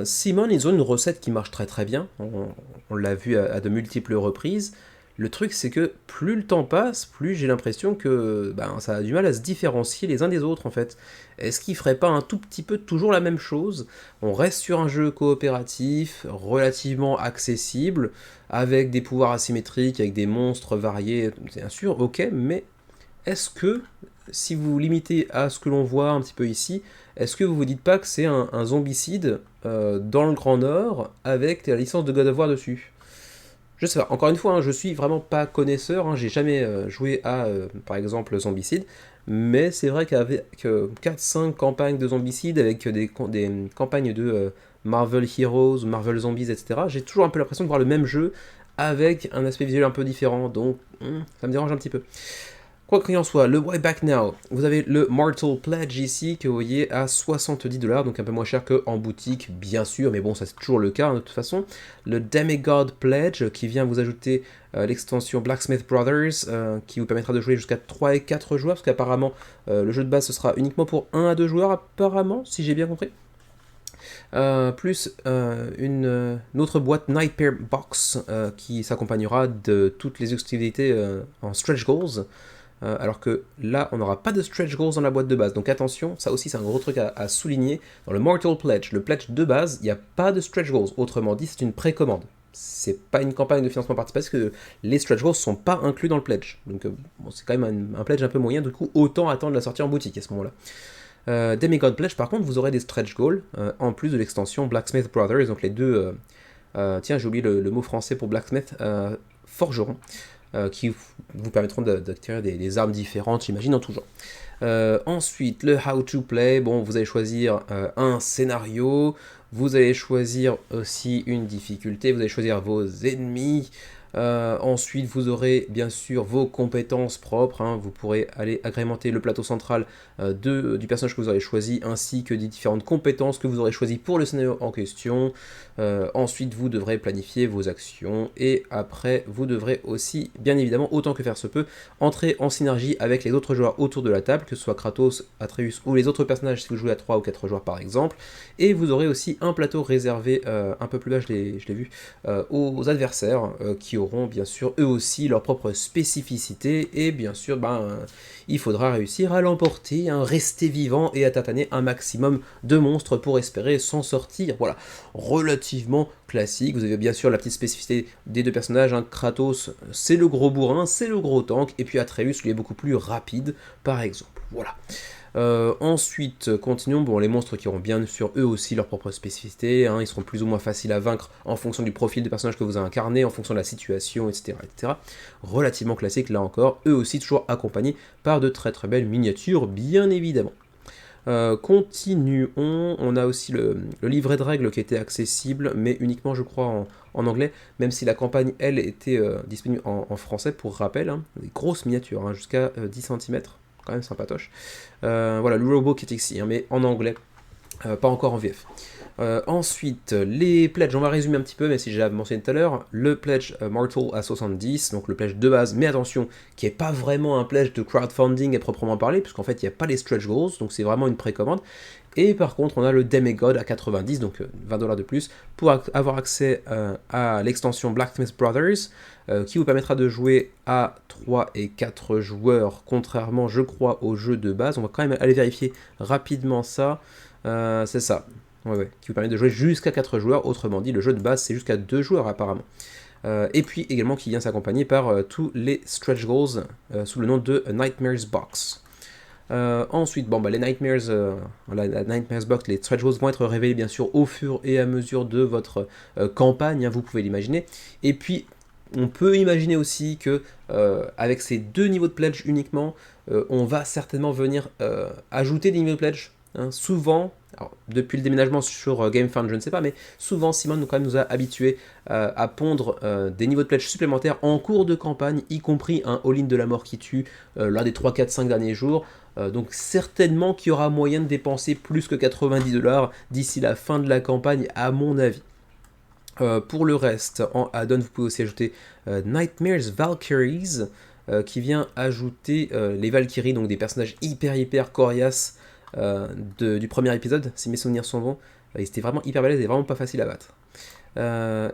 Simon, ils ont une recette qui marche très bien. On l'a vu à de multiples reprises. Le truc, c'est que plus le temps passe, plus j'ai l'impression que ça a du mal à se différencier les uns des autres, en fait. Est-ce qu'ils feraient pas un tout petit peu toujours la même chose? On reste sur un jeu coopératif, relativement accessible, avec des pouvoirs asymétriques, avec des monstres variés, bien sûr, ok, mais est-ce que, si vous vous limitez à ce que l'on voit un petit peu ici, est-ce que vous vous dites pas que c'est un zombicide dans le Grand Nord, avec la licence de God of War dessus? Je sais pas, encore une fois, hein, je suis vraiment pas connaisseur, hein, j'ai jamais joué à, par exemple, Zombicide, mais c'est vrai qu'avec 4-5 campagnes de Zombicide, avec des campagnes de Marvel Heroes, Marvel Zombies, etc., j'ai toujours un peu l'impression de voir le même jeu, avec un aspect visuel un peu différent, donc ça me dérange un petit peu. Quoi qu'il en soit, le Why Back Now, vous avez le Mortal Pledge ici que vous voyez à 70$, donc un peu moins cher qu'en boutique, bien sûr, mais bon, ça c'est toujours le cas hein, de toute façon. Le Demigod Pledge qui vient vous ajouter l'extension Blacksmith Brothers qui vous permettra de jouer jusqu'à 3 et 4 joueurs, parce qu'apparemment le jeu de base ce sera uniquement pour 1 à 2 joueurs, apparemment, si j'ai bien compris. Plus une autre boîte Nightmare Box qui s'accompagnera de toutes les activités en stretch goals. Alors que là, on n'aura pas de stretch goals dans la boîte de base. Donc attention, ça aussi c'est un gros truc à souligner. Dans le Mortal Pledge, le pledge de base, il n'y a pas de stretch goals. Autrement dit, c'est une précommande. C'est pas une campagne de financement participatif parce que les stretch goals ne sont pas inclus dans le pledge. Donc bon, c'est quand même un pledge un peu moyen. Du coup, autant attendre la sortie en boutique à ce moment-là. Demigod Pledge, par contre, vous aurez des stretch goals en plus de l'extension Blacksmith Brothers. Donc les deux. Tiens, j'ai oublié le mot français pour Blacksmith. Forgeron. Qui vous permettront d'acquérir des armes différentes, j'imagine, en tout genre. Ensuite, le How to Play, bon, vous allez choisir un scénario, vous allez choisir aussi une difficulté, vous allez choisir vos ennemis. Ensuite, vous aurez bien sûr vos compétences propres. Hein. Vous pourrez aller agrémenter le plateau central du personnage que vous aurez choisi, ainsi que des différentes compétences que vous aurez choisies pour le scénario en question. Ensuite, vous devrez planifier vos actions. Et après, vous devrez aussi, bien évidemment, autant que faire se peut, entrer en synergie avec les autres joueurs autour de la table, que ce soit Kratos, Atreus ou les autres personnages si vous jouez à 3 ou 4 joueurs par exemple. Et vous aurez aussi un plateau réservé un peu plus bas, je l'ai vu, aux adversaires qui auront bien sûr eux aussi leur propre spécificité et bien sûr il faudra réussir à l'emporter, hein, rester vivant et à tataner un maximum de monstres pour espérer s'en sortir. Voilà, relativement classique. Vous avez bien sûr la petite spécificité des deux personnages, hein. Kratos c'est le gros bourrin, c'est le gros tank, et puis Atreus lui est beaucoup plus rapide par exemple. Voilà. Ensuite, continuons. Bon, les monstres qui auront bien sûr eux aussi leur propre spécificité, hein, ils seront plus ou moins faciles à vaincre en fonction du profil de personnage que vous avez incarné, en fonction de la situation, etc., etc. Relativement classique là encore, eux aussi toujours accompagnés par de très très belles miniatures, bien évidemment. Continuons, on a aussi le livret de règles qui était accessible, mais uniquement je crois en anglais, même si la campagne elle était disponible en français pour rappel, hein, des grosses miniatures, hein, jusqu'à 10 cm. Quand même sympatoche. Voilà, le robot qui est ici, hein, mais en anglais, pas encore en VF. Ensuite, les pledges, on va résumer un petit peu, mais si j'ai mentionné tout à l'heure, le pledge Mortal à 70, donc le pledge de base, mais attention, qui n'est pas vraiment un pledge de crowdfunding à proprement parler, puisqu'en fait, il n'y a pas les stretch goals, donc c'est vraiment une précommande. Et par contre, on a le Demigod à 90, donc 20$ de plus, pour avoir accès à l'extension Blacksmith Brothers, qui vous permettra de jouer à 3 et 4 joueurs, contrairement, je crois, au jeu de base. On va quand même aller vérifier rapidement ça. C'est ça, ouais, qui vous permet de jouer jusqu'à 4 joueurs, autrement dit, le jeu de base, c'est jusqu'à 2 joueurs apparemment. Et puis également qui vient s'accompagner par tous les stretch goals sous le nom de Nightmares Box. Ensuite, les Nightmares, la Nightmares Box, les stretch goals vont être révélés bien sûr au fur et à mesure de votre campagne, hein, vous pouvez l'imaginer. Et puis, on peut imaginer aussi que avec ces 2 niveaux de pledge uniquement, on va certainement venir ajouter des niveaux de pledge. Hein, souvent, alors, depuis le déménagement sur GameFound, je ne sais pas, mais souvent Simon nous a habitués à pondre des niveaux de pledge supplémentaires en cours de campagne, y compris un all-in de la mort qui tue l'un des 3, 4, 5 derniers jours. Donc certainement qu'il y aura moyen de dépenser plus que 90$ d'ici la fin de la campagne, à mon avis. Pour le reste, en add-on, vous pouvez aussi ajouter Nightmares Valkyries, qui vient ajouter les Valkyries, donc des personnages hyper coriaces du premier épisode, si mes souvenirs sont bons. Ils étaient vraiment hyper balèzes et vraiment pas faciles à battre.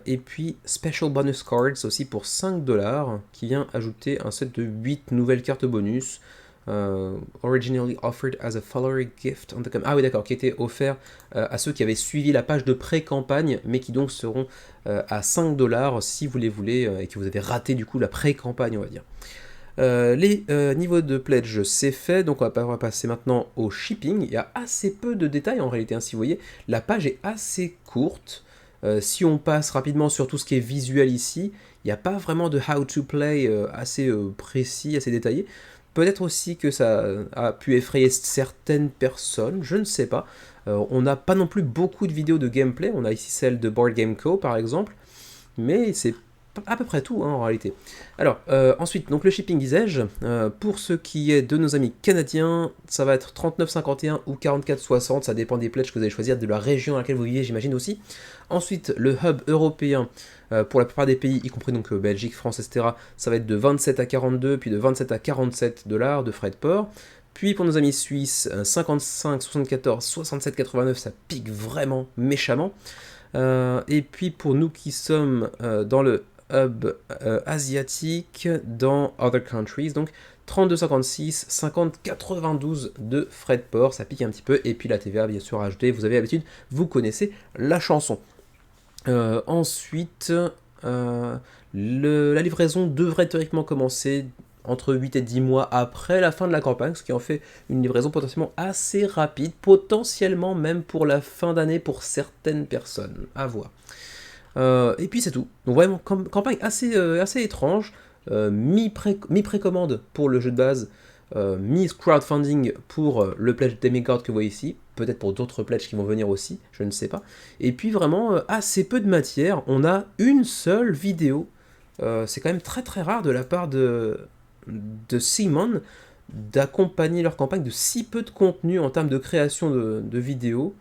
Et puis Special Bonus Cards aussi pour 5$, qui vient ajouter un set de 8 nouvelles cartes bonus. Originally offered as a follower gift on the Ah oui d'accord, qui était offert à ceux qui avaient suivi la page de pré-campagne, mais qui donc seront à 5$ si vous les voulez, et que vous avez raté du coup la pré-campagne, on va dire. Les niveaux de pledge c'est fait, donc on va passer maintenant au shipping. Il y a assez peu de détails en réalité, hein, si vous voyez, la page est assez courte. Si on passe rapidement sur tout ce qui est visuel ici, il n'y a pas vraiment de how to play assez précis, assez détaillé. Peut-être aussi que ça a pu effrayer certaines personnes, je ne sais pas. On n'a pas non plus beaucoup de vidéos de gameplay, on a ici celle de Board Game Co par exemple, mais c'est à peu près tout hein, en réalité. Alors, ensuite, donc le shipping disais-je, pour ce qui est de nos amis canadiens, ça va être 39,51 ou 44,60, ça dépend des pledges que vous allez choisir, de la région dans laquelle vous vivez, j'imagine aussi. Ensuite, le hub européen, pour la plupart des pays, y compris donc Belgique, France, etc., ça va être de 27 à 42, puis de 27 à 47 dollars de frais de port. Puis pour nos amis suisses, 55, 74, 67,89, ça pique vraiment méchamment. Et puis pour nous qui sommes dans le hub asiatique, dans Other Countries, donc 32,56, 50,92 de frais de port, ça pique un petit peu, et puis la TVA bien sûr ajoutée, vous avez l'habitude, vous connaissez la chanson. Ensuite, la livraison devrait théoriquement commencer entre 8 et 10 mois après la fin de la campagne, ce qui en fait une livraison potentiellement assez rapide, potentiellement même pour la fin d'année pour certaines personnes, à voir. Et puis c'est tout. Donc vraiment, campagne assez étrange, mi-précommande pour le jeu de base, mi-crowdfunding pour le pledge Demigod que vous voyez ici, peut-être pour d'autres pledges qui vont venir aussi, je ne sais pas. Et puis vraiment, assez peu de matière, on a une seule vidéo, c'est quand même très très rare de la part de Simon d'accompagner leur campagne de si peu de contenu en termes de création de vidéos.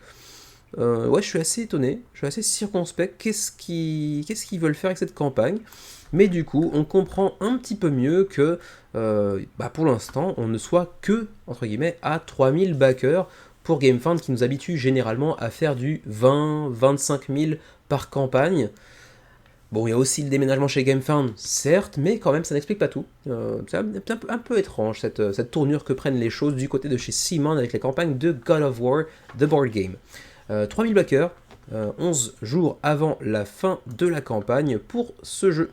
Ouais, je suis assez étonné, je suis assez circonspect. Qu'est-ce qu'ils veulent faire avec cette campagne? Mais du coup, on comprend un petit peu mieux que pour l'instant, on ne soit que, entre guillemets, à 3000 backers pour GameFound qui nous habitue généralement à faire du 20-25 000 par campagne. Bon, il y a aussi le déménagement chez GameFound, certes, mais quand même, ça n'explique pas tout. C'est un peu étrange, cette tournure que prennent les choses du côté de chez Simon avec la campagne de God of War, The Board Game. 3000 backers, 11 jours avant la fin de la campagne pour ce jeu.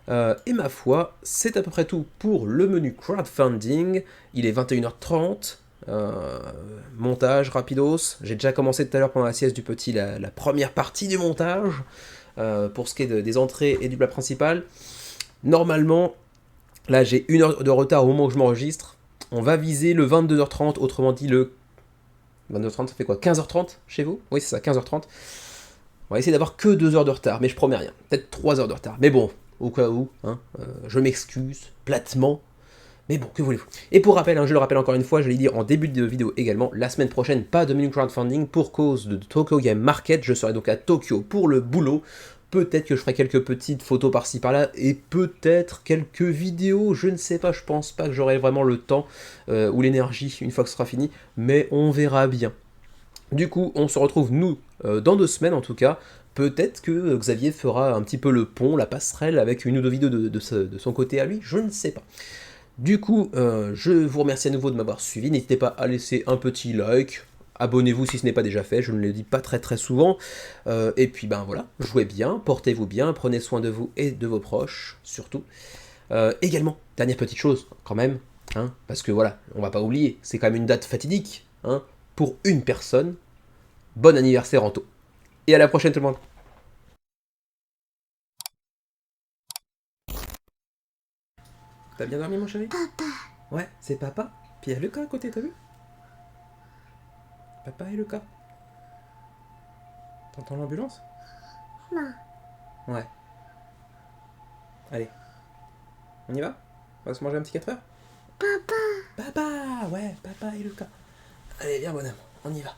Et ma foi, c'est à peu près tout pour le menu crowdfunding. Il est 21h30. Montage rapidos. J'ai déjà commencé tout à l'heure pendant la sieste du petit la première partie du montage. Pour ce qui est des entrées et du plat principal. Normalement, là j'ai 1 heure de retard au moment où je m'enregistre. On va viser le 22h30, autrement dit le 22h30, ça fait quoi 15h30 chez vous? Oui, c'est ça, 15h30. On va essayer d'avoir que 2 heures de retard, mais je promets rien. Peut-être 3 heures de retard. Mais bon, au cas où, hein, je m'excuse platement. Mais bon, que voulez-vous? Et pour rappel, je le rappelle encore une fois, je l'ai dit en début de vidéo également, la semaine prochaine, pas de menu crowdfunding pour cause de Tokyo Game Market. Je serai donc à Tokyo pour le boulot. Peut-être que je ferai quelques petites photos par-ci par-là et peut-être quelques vidéos, je ne sais pas, je pense pas que j'aurai vraiment le temps ou l'énergie une fois que ce sera fini, mais on verra bien. Du coup, on se retrouve nous dans 2 semaines en tout cas. Peut-être que Xavier fera un petit peu le pont, la passerelle avec une ou deux vidéos de son côté à lui, je ne sais pas. Du coup, je vous remercie à nouveau de m'avoir suivi. N'hésitez pas à laisser un petit like. Abonnez-vous si ce n'est pas déjà fait, je ne le dis pas très très souvent. Et puis ben voilà, jouez bien, portez-vous bien, prenez soin de vous et de vos proches, surtout. Également, dernière petite chose, quand même, hein, parce que voilà, on va pas oublier, c'est quand même une date fatidique, hein, pour une personne. Bon anniversaire Anto. Et à la prochaine tout le monde. T'as bien dormi mon chéri? Papa, Ouais, c'est papa. Puis il y a Lucas à côté, t'as vu? Papa et Lucas. T'entends l'ambulance? non, Ouais. Allez, on y va? On va se manger un petit 4 heures? papa. Papa, ouais, papa et Lucas. Allez, viens bonhomme, on y va.